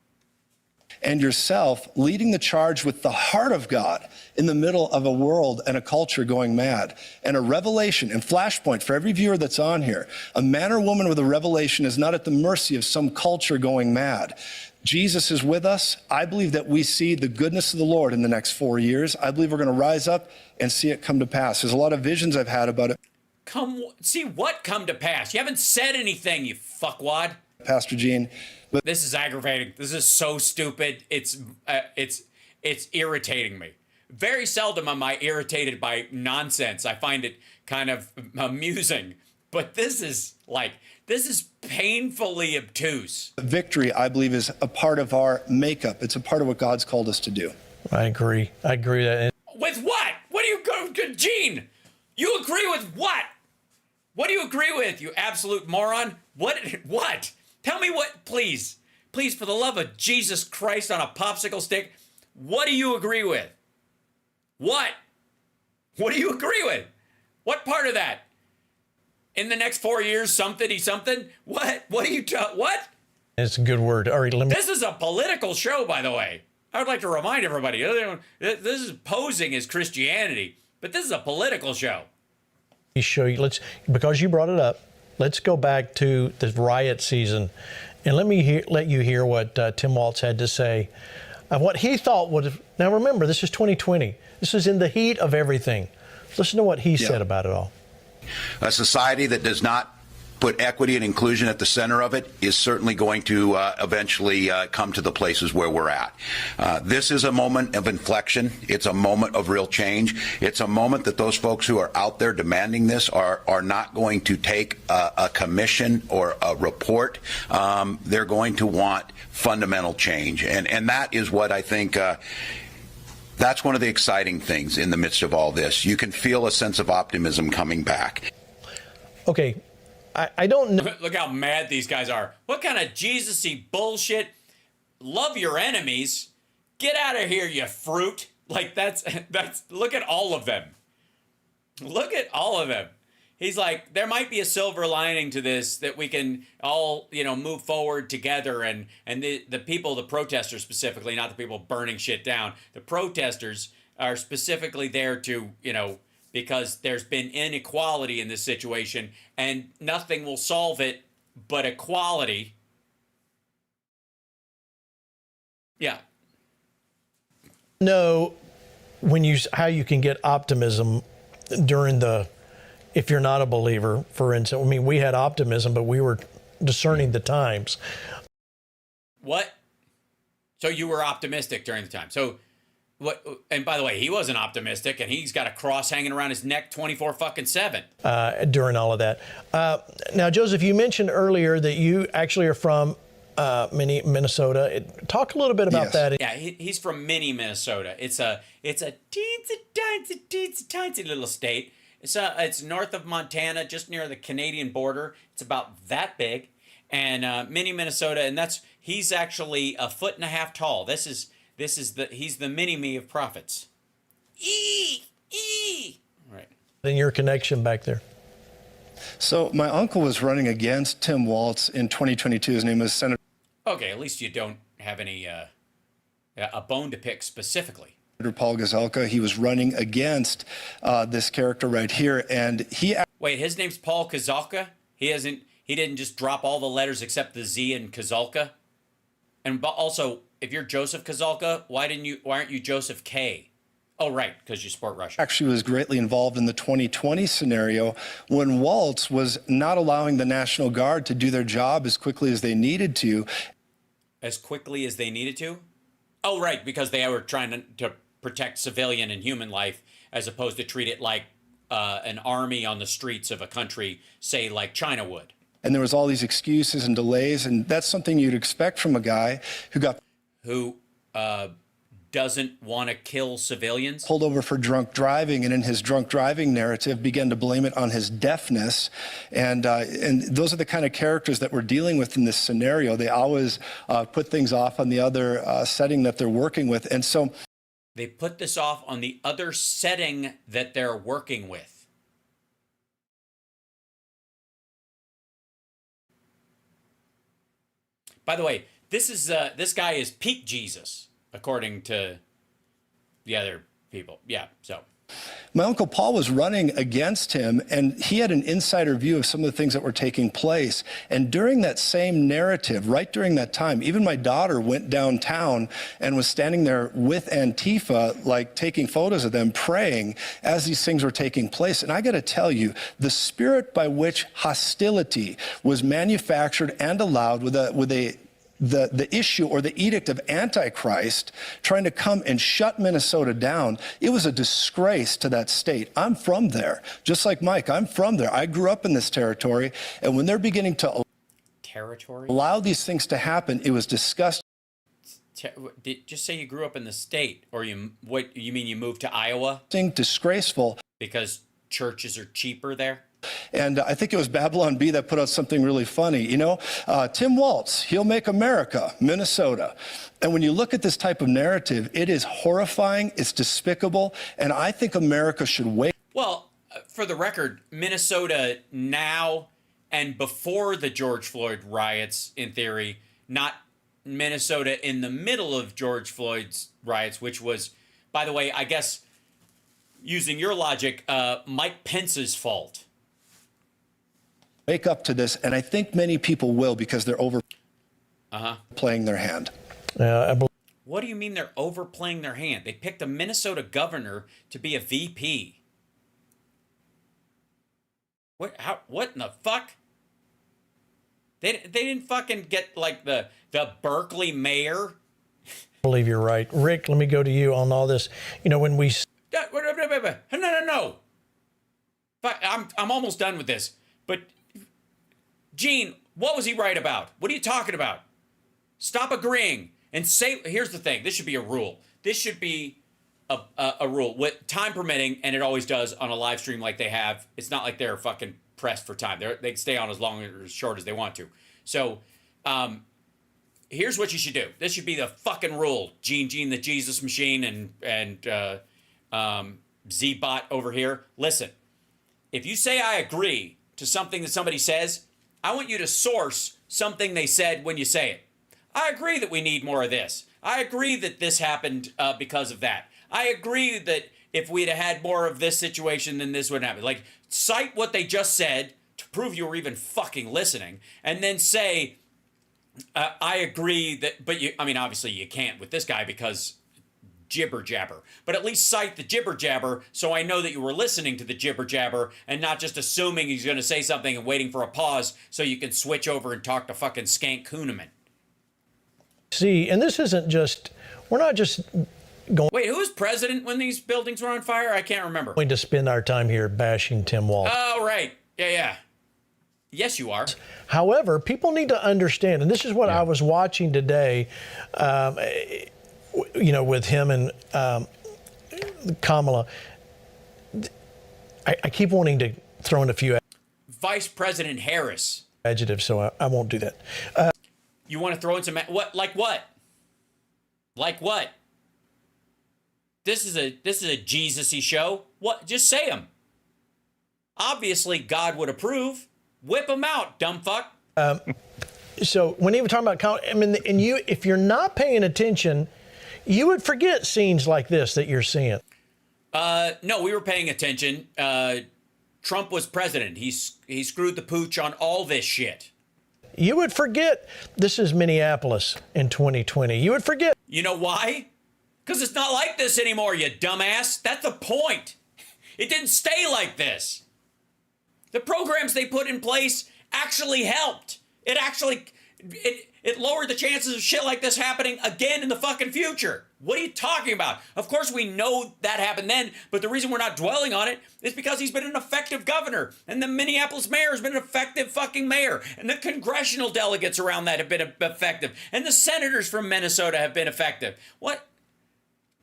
And yourself leading the charge with the heart of God in the middle of a world and a culture going mad. And a revelation and Flashpoint for every viewer that's on here. A man or woman with a revelation is not at the mercy of some culture going mad. Jesus is with us. I believe that we see the goodness of the Lord in the next 4 years. I believe we're going to rise up and see it come to pass. There's a lot of visions I've had about it. See what come to pass? You haven't said anything, you fuckwad. Pastor Gene. But this is aggravating. This is so stupid. It's irritating me. Very seldom am I irritated by nonsense. I find it kind of amusing. But this is painfully obtuse. Victory, I believe, is a part of our makeup. It's a part of what God's called us to do. I agree. That. With what? What do you go, Gene? You agree with what? What do you agree with, you absolute moron? What? Tell me what, please. Please, for the love of Jesus Christ on a popsicle stick, what do you agree with? What? What do you agree with? What part of that? In the next 4 years, something? What? What are you what? It's a good word. All right, This is a political show, by the way. I would like to remind everybody, this is posing as Christianity, but this is a political show. Show you, because you brought it up, let's go back to the riot season, and let you hear what Tim Walz had to say of what he thought would have. Now remember, this is 2020. This is in the heat of everything. Listen to what he said about it all. A society that does not put equity and inclusion at the center of it is certainly going to eventually come to the places where we're at. This is a moment of inflection. It's a moment of real change. It's a moment that those folks who are out there demanding this are not going to take a commission or a report. They're going to want fundamental change. And that is what I think that's one of the exciting things in the midst of all this. You can feel a sense of optimism coming back. Okay. I don't know. Look how mad these guys are. What kind of Jesus-y bullshit? Love your enemies. Get out of here, you fruit. Like, that's, look at all of them. Look at all of them. He's like, there might be a silver lining to this, that we can all, move forward together. And the people, the protesters specifically, not the people burning shit down. The protesters are specifically there to, because there's been inequality in this situation, and nothing will solve it but equality. Yeah. No, how you can get optimism during if you're not a believer, for instance. I mean, we had optimism, but we were discerning the times. What? So you were optimistic during the time. So what? And by the way, he wasn't optimistic, and he's got a cross hanging around his neck 24/7. During all of that. Now, Joseph, you mentioned earlier that you actually are from Minnesota. Talk a little bit about that. Yeah, he's from mini Minnesota. It's a teensy tiny little state. It's north of Montana, just near the Canadian border. It's about that big, and mini Minnesota, and he's actually 1.5 feet tall. He's the mini-me of prophets. Right. Then your connection back there. So my uncle was running against Tim Walz in 2022. His name was Senator. Okay, at least you don't have any a bone to pick specifically. Paul Gazelka. He was running against this character right here, and Wait, his name's Paul Gazelka? He didn't just drop all the letters except the Z in Gazelka? And also, if you're Joseph Gazelka, why aren't you Joseph K? Oh, right, because you support Russia. Actually was greatly involved in the 2020 scenario when Walz was not allowing the National Guard to do their job as quickly as they needed to. As quickly as they needed to? Oh, right, because they were trying to protect civilian and human life, as opposed to treat it like an army on the streets of a country, say like China would. And there was all these excuses and delays, and that's something you'd expect from a guy who doesn't want to kill civilians. Pulled over for drunk driving, and in his drunk driving narrative began to blame it on his deafness. And those are the kind of characters that we're dealing with in this scenario. They always put things off on the other setting that they're working with. And so they put this off on the other setting that they're working with. By the way, this guy is peak Jesus, according to the other people. Yeah, so. My Uncle Paul was running against him, and he had an insider view of some of the things that were taking place. And during that same narrative, right during that time, even my daughter went downtown and was standing there with Antifa, like taking photos of them praying as these things were taking place. And I got to tell you, the spirit by which hostility was manufactured and allowed with the issue or the edict of Antichrist trying to come and shut Minnesota down, it was a disgrace to that state. I'm from there. Just like Mike, I'm from there. I grew up in this territory. And when they're beginning to allow these things to happen, it was disgusting. Just say you grew up in the state, or you mean you moved to Iowa? Disgraceful. Because churches are cheaper there? And I think it was Babylon Bee that put out something really funny. Tim Walz, he'll make America, Minnesota. And when you look at this type of narrative, it is horrifying, it's despicable, and I think America should wake. Well, for the record, Minnesota now and before the George Floyd riots, in theory, not Minnesota in the middle of George Floyd's riots, which was, by the way, I guess, using your logic, Mike Pence's fault. Wake up to this, and I think many people will because they're overplaying their hand. What do you mean they're overplaying their hand? They picked a Minnesota governor to be a VP. What in the fuck? They didn't fucking get like the Berkeley mayor. I believe you're right. Rick, let me go to you on all this. You know, when we... No. I'm almost done with this. But, Gene, what was he right about? What are you talking about? Stop agreeing and say... Here's the thing. This should be a rule. This should be a rule. With time permitting, and it always does on a live stream like they have. It's not like they're fucking pressed for time. They can stay on as long or as short as they want to. So, here's what you should do. This should be the fucking rule. Gene the Jesus machine and Z-Bot over here. Listen, if you say I agree to something that somebody says, I want you to source something they said when you say it. I agree that we need more of this. I agree that this happened because of that. I agree that if we'd have had more of this situation, then this wouldn't happen. Like, cite what they just said to prove you were even fucking listening, and then say, I agree that, but you, I mean, obviously you can't with this guy because jibber jabber, but at least cite the jibber jabber so I know that you were listening to the jibber jabber and not just assuming he's going to say something and waiting for a pause so you can switch over and talk to fucking Skank Kuhneman. See, and this isn't just, we're not just going... Wait, who was president when these buildings were on fire? I can't remember. Going to spend our time here bashing Tim Walz. Oh, right. Yeah. Yes, you are. However, people need to understand, and this is what I was watching today, you know, with him and Kamala. I keep wanting to throw in a few Vice President Harris. Adjectives, so I won't do that. You want to throw in some... What? Like what? Like what? This is a Jesus-y show. What? Just say them. Obviously, God would approve. Whip them out, dumb fuck. So when he was talking about... I mean, and you, if you're not paying attention, you would forget scenes like this that you're seeing. No, we were paying attention. Trump was president. He screwed the pooch on all this shit. You would forget this is Minneapolis in 2020. You would forget. You know why? Because it's not like this anymore, you dumbass. That's the point. It didn't stay like this. The programs they put in place actually helped. It actually, it lowered the chances of shit like this happening again in the fucking future. What are you talking about? Of course we know that happened then, but the reason we're not dwelling on it is because he's been an effective governor, and the Minneapolis mayor has been an effective fucking mayor, and the congressional delegates around that have been effective, and the senators from Minnesota have been effective. What?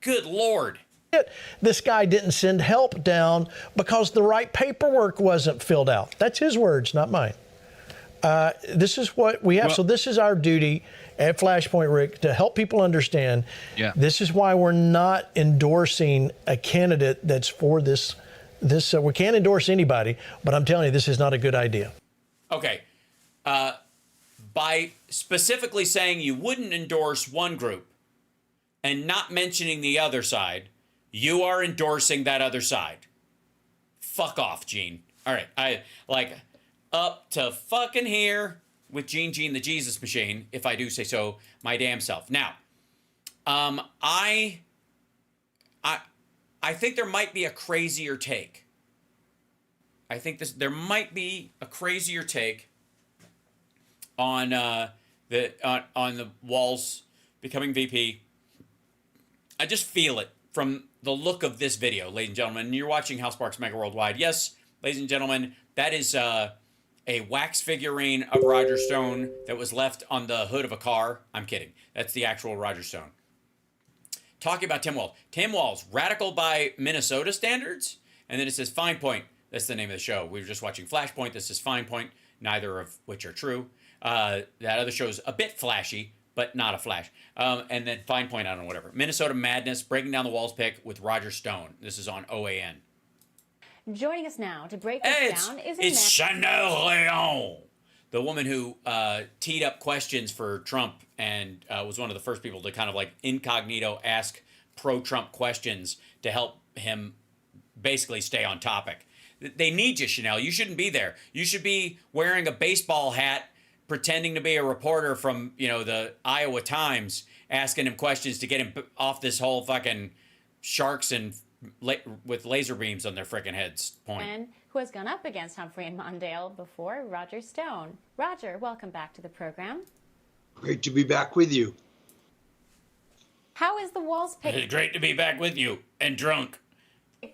Good Lord. This guy didn't send help down because the right paperwork wasn't filled out. That's his words, not mine. This is what we have. Well, so this is our duty at Flashpoint, Rick, to help people understand. Yeah. This is why we're not endorsing a candidate that's for this. We can't endorse anybody, but I'm telling you, this is not a good idea. Okay. By specifically saying you wouldn't endorse one group and not mentioning the other side, you are endorsing that other side. Fuck off, Gene. All right. I like up to fucking here with Gene the Jesus machine, if I do say so, my damn self. Now, I think there might be a crazier take. I think there might be a crazier take on the Walz becoming VP. I just feel it from the look of this video, ladies and gentlemen. You're watching House Sparks Megaworldwide. Yes, ladies and gentlemen, that is a wax figurine of Roger Stone that was left on the hood of a car. I'm kidding. That's the actual Roger Stone. Talking about Tim Walz. Tim Walz, radical by Minnesota standards. And then it says Fine Point. That's the name of the show. We were just watching Flashpoint. This is Fine Point, neither of which are true. That other show is a bit flashy, but not a flash. And then Fine Point, I don't know, whatever. Minnesota Madness, breaking down the Walz pick with Roger Stone. This is on OAN. Joining us now to break this down is Chanel Leon, the woman who teed up questions for Trump and was one of the first people to kind of like incognito ask pro-Trump questions to help him basically stay on topic. They need you, Chanel. You shouldn't be there. You should be wearing a baseball hat, pretending to be a reporter from, the Iowa Times, asking him questions to get him off this whole fucking sharks and with laser beams on their frickin' heads point. And who has gone up against Humphrey and Mondale before, Roger Stone. Roger, welcome back to the program. Great to be back with you. How is the Walz pick? It's great to be back with you and drunk.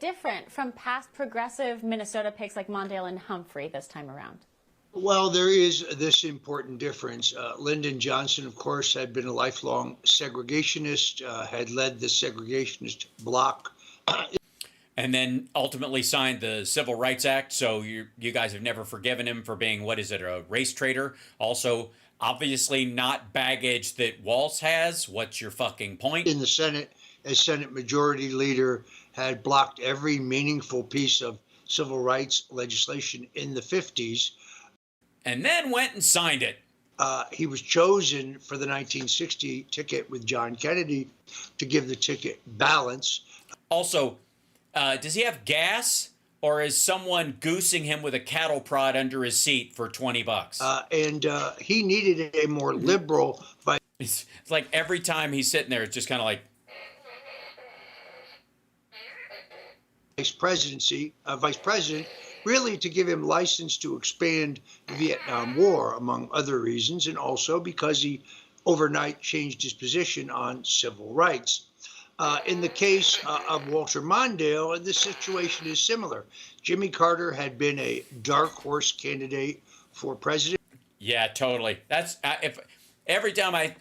Different from past progressive Minnesota picks like Mondale and Humphrey this time around? Well, there is this important difference. Lyndon Johnson, of course, had been a lifelong segregationist, had led the segregationist bloc. And then ultimately signed the Civil Rights Act. So you guys have never forgiven him for being, a race traitor? Also, obviously not baggage that Walz has. What's your fucking point? In the Senate, as Senate Majority Leader, had blocked every meaningful piece of civil rights legislation in the 50s. And then went and signed it. He was chosen for the 1960 ticket with John Kennedy to give the ticket balance. Also, does he have gas, or is someone goosing him with a cattle prod under his seat for $20? And he needed a more liberal. It's like every time he's sitting there, it's just kind of like vice president, really to give him license to expand the Vietnam War, among other reasons, and also because he overnight changed his position on civil rights. In the case of Walter Mondale, the situation is similar. Jimmy Carter had been a dark horse candidate for president. Yeah, totally. That's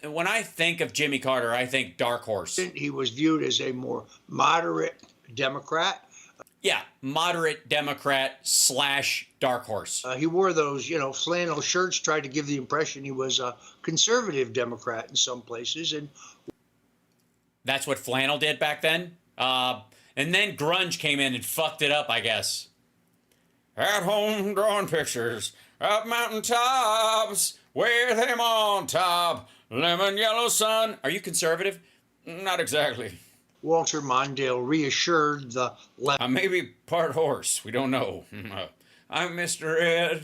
when I think of Jimmy Carter, I think dark horse. He was viewed as a more moderate Democrat. Yeah, moderate Democrat / dark horse. He wore those, flannel shirts, tried to give the impression he was a conservative Democrat in some places. And that's what flannel did back then. And then grunge came in and fucked it up, I guess. At home drawing pictures of mountaintops with him on top, lemon yellow sun. Are you conservative? Not exactly. Walter Mondale reassured the left. I may be part horse. We don't know. I'm Mr. Ed.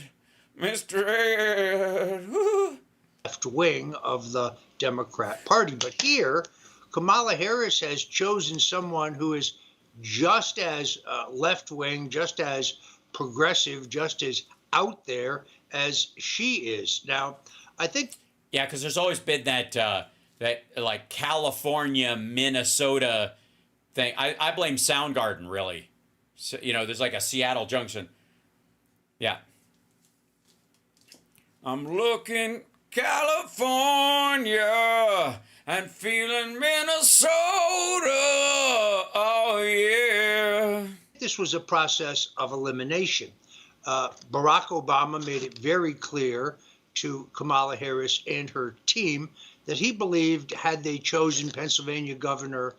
Mr. Ed. Woo. Left wing of the Democrat Party. But here, Kamala Harris has chosen someone who is just as left wing, just as progressive, just as out there as she is. Now, I think. Yeah, because there's always been that like California, Minnesota thing. I blame Soundgarden, really. So, there's like a Seattle Junction. Yeah. I'm looking California and feeling Minnesota. Oh, yeah. This was a process of elimination. Barack Obama made it very clear to Kamala Harris and her team that he believed, had they chosen Pennsylvania Governor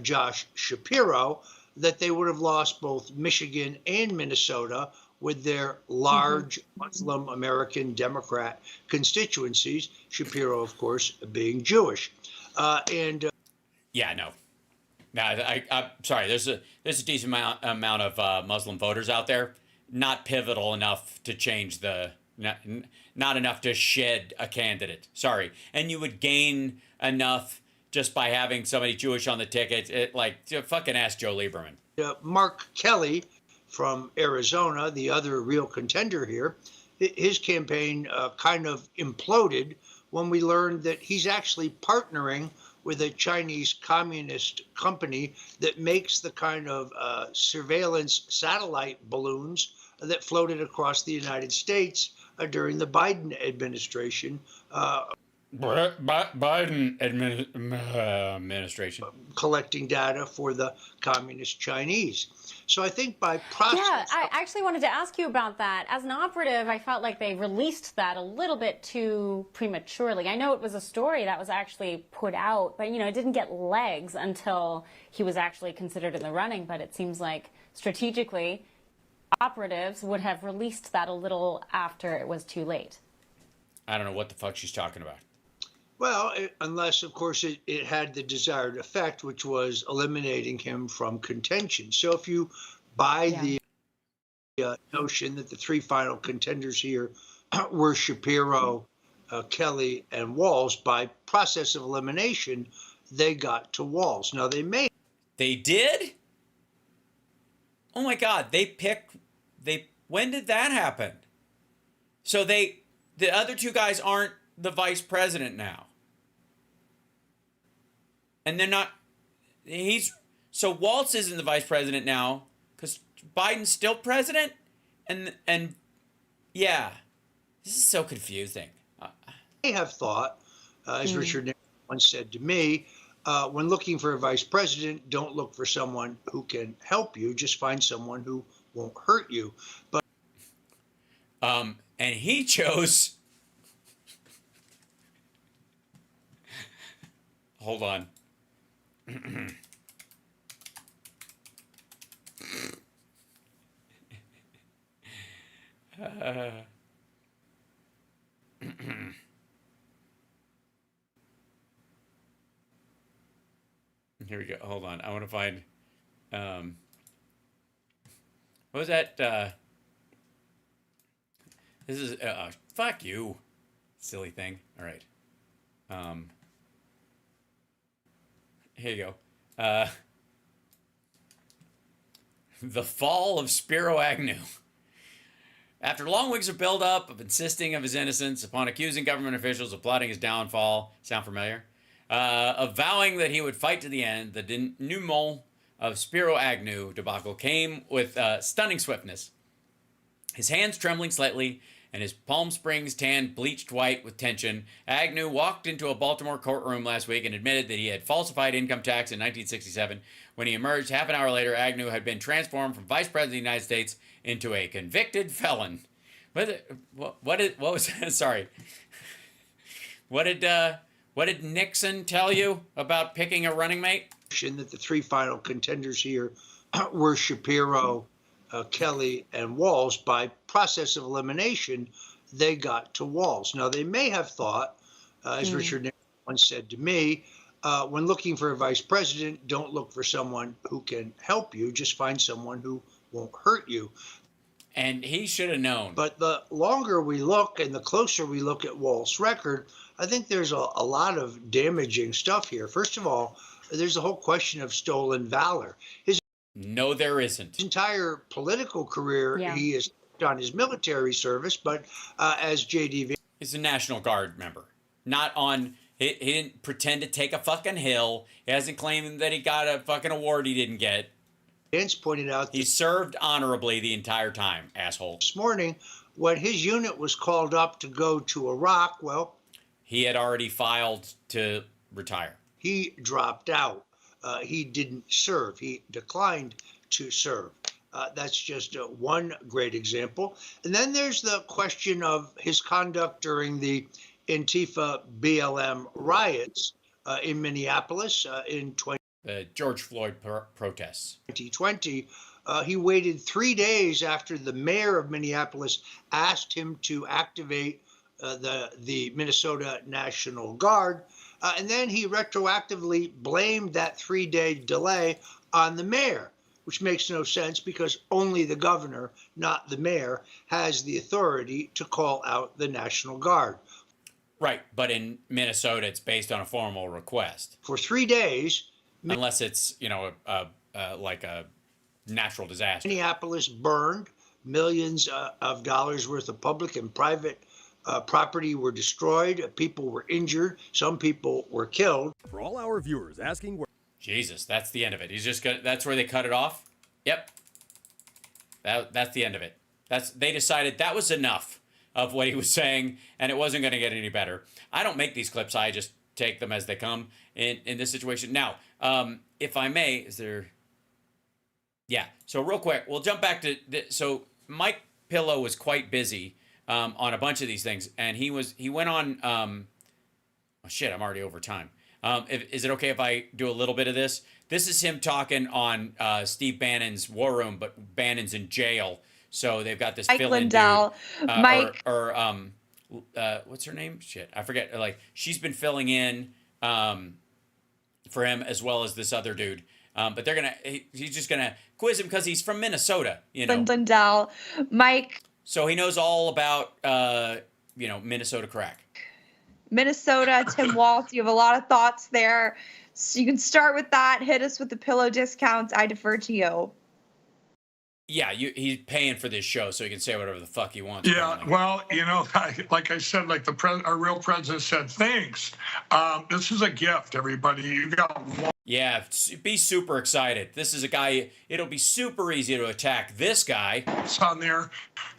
Josh Shapiro, that they would have lost both Michigan and Minnesota with their large Muslim American Democrat constituencies, Shapiro, of course, being Jewish. Yeah, no. I'm sorry. There's a decent amount of Muslim voters out there, not pivotal enough to change not enough to shed a candidate. Sorry. And you would gain enough just by having somebody Jewish on the ticket. Fucking ask Joe Lieberman. Mark Kelly from Arizona, the other real contender here, his campaign kind of imploded when we learned that he's actually partnering with a Chinese communist company that makes the kind of surveillance satellite balloons that floated across the United States during the Biden administration. Biden administration. Collecting data for the communist Chinese. So I think by process... Yeah, I actually wanted to ask you about that. As an operative, I felt like they released that a little bit too prematurely. I know it was a story that was actually put out, but, it didn't get legs until he was actually considered in the running. But it seems like strategically, operatives would have released that a little after it was too late. I don't know what the fuck she's talking about. Well, unless, of course, it had the desired effect, which was eliminating him from contention. So if you buy the notion that the three final contenders here were Shapiro, Kelly, and Walz, by process of elimination, they got to Walz. Now, They did? Oh my God, when did that happen? So the other two guys aren't the vice president now. And they're not, so Walz isn't the vice president now because Biden's still president? And yeah, this is so confusing. May have thought, as Richard Nixon once said to me, when looking for a vice president, don't look for someone who can help you, just find someone who won't hurt you. But and he chose, hold on. Here we go. Hold on. I want to find. What was that? This is. Fuck you, silly thing. All right. Here you go. The fall of Spiro Agnew. After long weeks of buildup of insisting of his innocence upon accusing government officials of plotting his downfall, sound familiar? Of vowing that he would fight to the end, the denouement of Spiro Agnew debacle came with stunning swiftness. His hands trembling slightly and his Palm Springs tan bleached white with tension, Agnew walked into a Baltimore courtroom last week and admitted that he had falsified income tax in 1967. When he emerged half an hour later, Agnew had been transformed from Vice President of the United States into a convicted felon. Sorry. What did Nixon tell you about picking a running mate? That the three final contenders here were Shapiro, Kelly, and Walz. By process of elimination, they got to Walz. Now, they may have thought, as Richard Nixon once said to me, when looking for a vice president, don't look for someone who can help you, just find someone who won't hurt you. And he should have known. But the longer we look and the closer we look at Walz's record, I think there's a lot of damaging stuff here. First of all, there's the whole question of stolen valor. No, there isn't. His entire political career, he has done his military service, but as JDV... He's a National Guard member. Not on... He didn't pretend to take a fucking hill. He hasn't claimed that he got a fucking award he didn't get. Vance pointed out... He served honorably the entire time, asshole. This morning, when his unit was called up to go to Iraq, well... He had already filed to retire. He dropped out. He didn't serve. He declined to serve. That's just one great example. And then there's the question of his conduct during the Antifa BLM riots in Minneapolis in the George Floyd protests. 2020. He waited 3 days after the mayor of Minneapolis asked him to activate the Minnesota National Guard. And then he retroactively blamed that 3-day delay on the mayor, which makes no sense because only the governor, not the mayor, has the authority to call out the National Guard. Right, but in Minnesota, it's based on a formal request. For 3 days. Unless it's, like a natural disaster. Minneapolis burned. Millions of dollars worth of public and private property were destroyed. People were injured. Some people were killed. For all our viewers asking where... Jesus, that's the end of it. He's just gonna, that's where they cut it off? Yep. That's the end of it. They decided that was enough of what he was saying, and it wasn't going to get any better. I don't make these clips. I just take them as they come in this situation. Now, if I may, is there... Yeah, so real quick, we'll jump back to... So Mike Pillow was quite busy on a bunch of these things, and he went on... oh, shit, I'm already over time. Is it okay if I do a little bit of this? This is him talking on Steve Bannon's War Room, but Bannon's in jail. So they've got this Mike fill-in Lindell. dude, Mike. what's her name? Shit, I forget. Like, she's been filling in for him, as well as this other dude. But he's just gonna quiz him because he's from Minnesota, you know. Lindell, Mike. So he knows all about, Minnesota crack. Minnesota, Tim Walz. You have a lot of thoughts there. So you can start with that. Hit us with the pillow discounts. I defer to you. Yeah, he's paying for this show, so he can say whatever the fuck he wants. Yeah, well, like I said, like our real president said, thanks. This is a gift, everybody. You got one. Yeah, be super excited. This is a guy, it'll be super easy to attack this guy. On there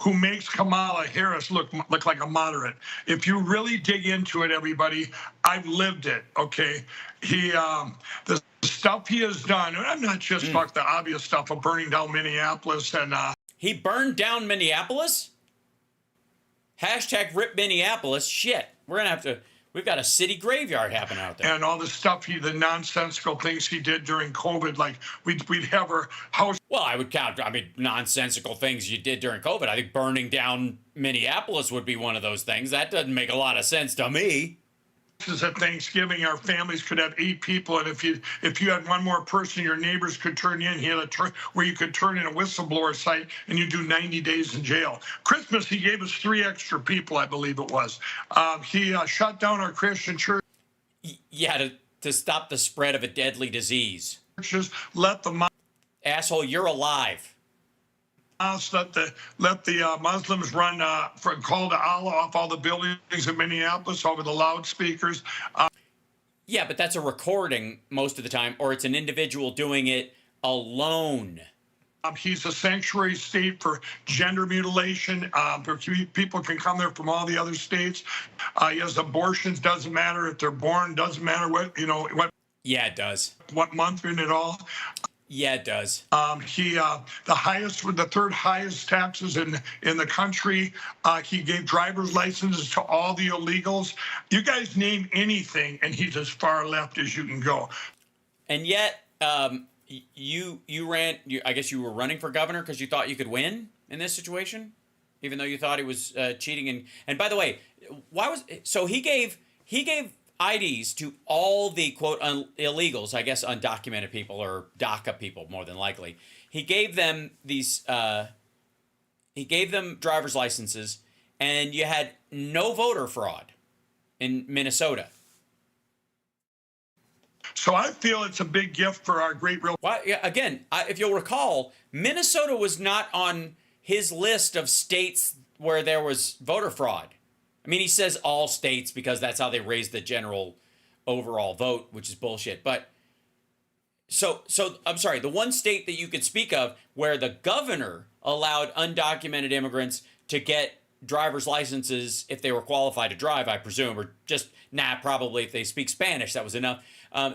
who makes Kamala Harris look like a moderate. If you really dig into it, everybody, I've lived it, okay? The stuff he has done, and I'm not just talking the obvious stuff of burning down Minneapolis and... He burned down Minneapolis? Hashtag rip Minneapolis. Shit, we've got a city graveyard happening out there. And all the stuff, the nonsensical things he did during COVID, like we'd have our house. Well, I would count, nonsensical things you did during COVID. I think burning down Minneapolis would be one of those things. That doesn't make a lot of sense to me. At Thanksgiving, our families could have 8 people, and if you had one more person, your neighbors could turn in. He had where you could turn in a whistleblower site, and you do 90 days in jail. Christmas, he gave us 3 extra people, I believe it was. He shut down our Christian church. Yeah, to stop the spread of a deadly disease. Let the asshole, you're alive. Let the Muslims run for call to Allah off all the buildings in Minneapolis over the loudspeakers. Yeah, but that's a recording most of the time, or it's an individual doing it alone. He's a sanctuary state for gender mutilation. People can come there from all the other states. He has abortions. Doesn't matter if they're born. Doesn't matter what. Yeah, it does. What month in it all. Yeah, it does. The third highest taxes in the country. He gave driver's licenses to all the illegals. You guys name anything, and he's as far left as you can go. And yet, you ran. I guess you were running for governor because you thought you could win in this situation, even though you thought he was cheating. And by the way, he gave IDs to all the quote illegals, I guess undocumented people or DACA people, more than likely. He gave them driver's licenses, and you had no voter fraud in Minnesota. So I feel it's a big gift for our great real. Well, yeah, again, if you'll recall, Minnesota was not on his list of states where there was voter fraud. I mean, he says all states because that's how they raise the general overall vote, which is bullshit. But so I'm sorry, the one state that you could speak of where the governor allowed undocumented immigrants to get driver's licenses if they were qualified to drive, I presume, or just, probably if they speak Spanish, that was enough.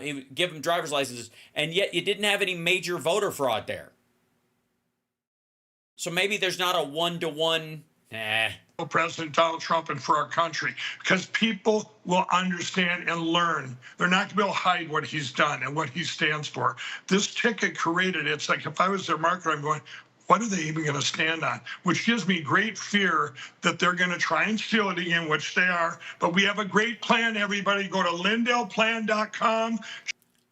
He would give them driver's licenses, and yet you didn't have any major voter fraud there. So maybe there's not a one-to-one, President Donald Trump and for our country, because people will understand and learn. They're not going to be able to hide what he's done and what he stands for. This ticket created, it's like if I was their marketer, I'm going, what are they even going to stand on? Which gives me great fear that they're going to try and steal it again, which they are. But we have a great plan, everybody. Go to lindellplan.com.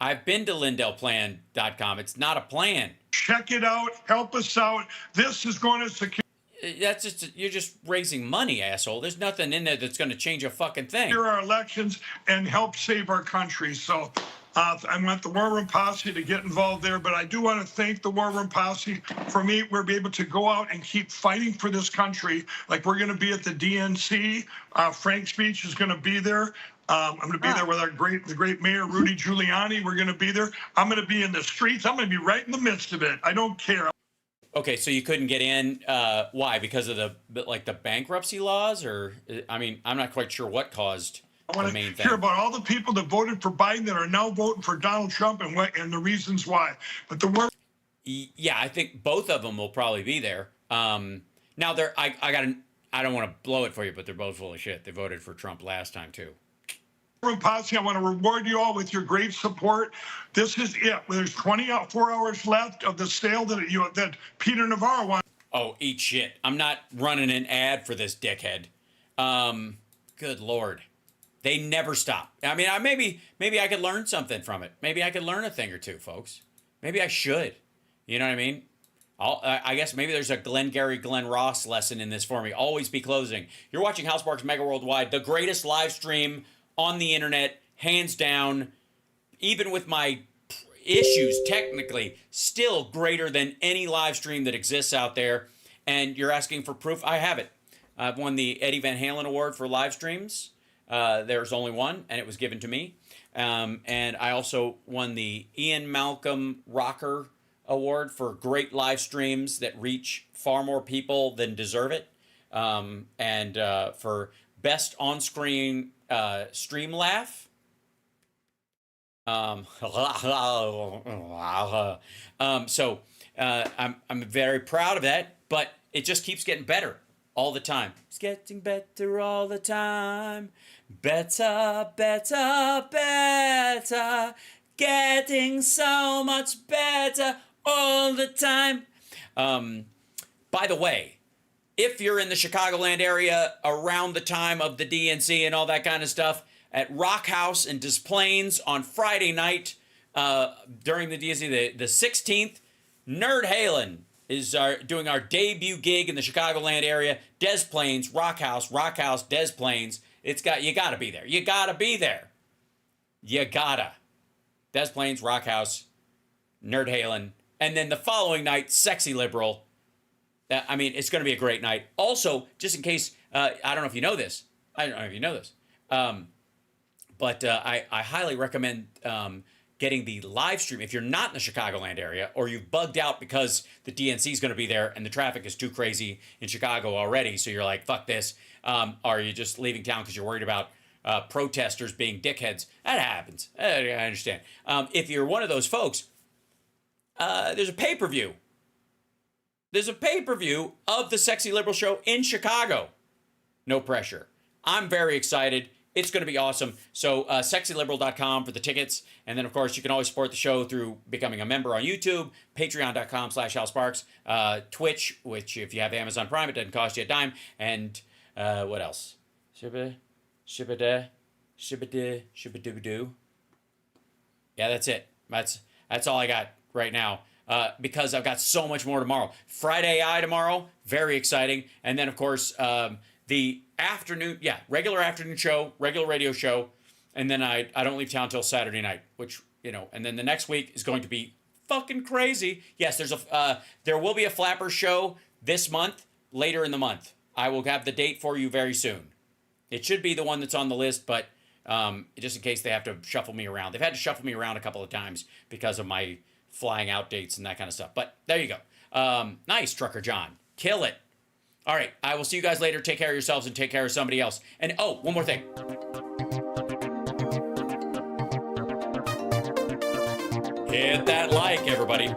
I've been to lindellplan.com. It's not a plan. Check it out. Help us out. This is going to secure. You're just raising money, asshole. There's nothing in there that's going to change a fucking thing. Secure our elections and help save our country. So I want the War Room Posse to get involved there, but I do want to thank the War Room Posse. For me, we'll be able to go out and keep fighting for this country. Like we're going to be at the DNC. Frank's speech is going to be there. I'm going to be there with the great Mayor Rudy Giuliani. We're going to be there. I'm going to be in the streets. I'm going to be right in the midst of it. I don't care. Okay, so you couldn't get in. Why? Because of the bankruptcy laws, or I'm not quite sure what caused the main thing. I want to hear about all the people that voted for Biden that are now voting for Donald Trump and the reasons why. But yeah, I think both of them will probably be there. Now I don't want to blow it for you, but they're both full of shit. They voted for Trump last time too. Posse, I want to reward you all with your great support. This is it. There's 24 hours left of the sale that Peter Navarro wants. Oh, eat shit. I'm not running an ad for this dickhead. Good Lord. They never stop. I mean, maybe I could learn something from it. Maybe I could learn a thing or two, folks. Maybe I should. You know what I mean? I guess maybe there's a Glenn Ross lesson in this for me. Always be closing. You're watching Hal Sparks Mega Worldwide, the greatest live stream on the internet, hands down. Even with my issues, technically, still greater than any live stream that exists out there. And you're asking for proof? I have it. I've won the Eddie Van Halen Award for live streams. There's only one, and it was given to me. And I also won the Ian Malcolm Rocker Award for great live streams that reach far more people than deserve it. And for best on-screen stream laugh. So I'm very proud of that, but it just keeps getting better all the time. It's getting better all the time. Better, better, better. Getting so much better all the time. By the way, if you're in the Chicagoland area around the time of the DNC and all that kind of stuff, at Rock House in Des Plaines on Friday night during the DNC, the 16th, Nerd Halen is doing our debut gig in the Chicagoland area. Des Plaines, Rock House, Des Plaines. You gotta be there. You gotta be there. You gotta. Des Plaines, Rock House, Nerd Halen. And then the following night, Sexy Liberal. I mean, it's going to be a great night. Also, just in case, I don't know if you know this. But I highly recommend getting the live stream. If you're not in the Chicagoland area or you've bugged out because the DNC is going to be there and the traffic is too crazy in Chicago already, so you're like, fuck this. Or you're just leaving town because you're worried about protesters being dickheads. That happens. I understand. If you're one of those folks, there's a pay-per-view. There's a pay-per-view of the Sexy Liberal Show in Chicago. No pressure. I'm very excited. It's going to be awesome. So sexyliberal.com for the tickets. And then, of course, you can always support the show through becoming a member on YouTube, patreon.com/HalSparks, Twitch, which if you have Amazon Prime, it doesn't cost you a dime. And what else? Shibba-da. Yeah, that's it. That's all I got right now. Because I've got so much more tomorrow. Friday Eye tomorrow, very exciting. And then, of course, the afternoon, regular afternoon show, regular radio show. And then I don't leave town until Saturday night, which, and then the next week is going to be fucking crazy. Yes, there will be a Flapper show this month, later in the month. I will have the date for you very soon. It should be the one that's on the list, but just in case they have to shuffle me around. They've had to shuffle me around a couple of times because of my flying out dates and that kind of stuff. But there you go. Nice, Trucker John. Kill it. All right. I will see you guys later. Take care of yourselves and take care of somebody else. And one more thing. Hit that like, everybody.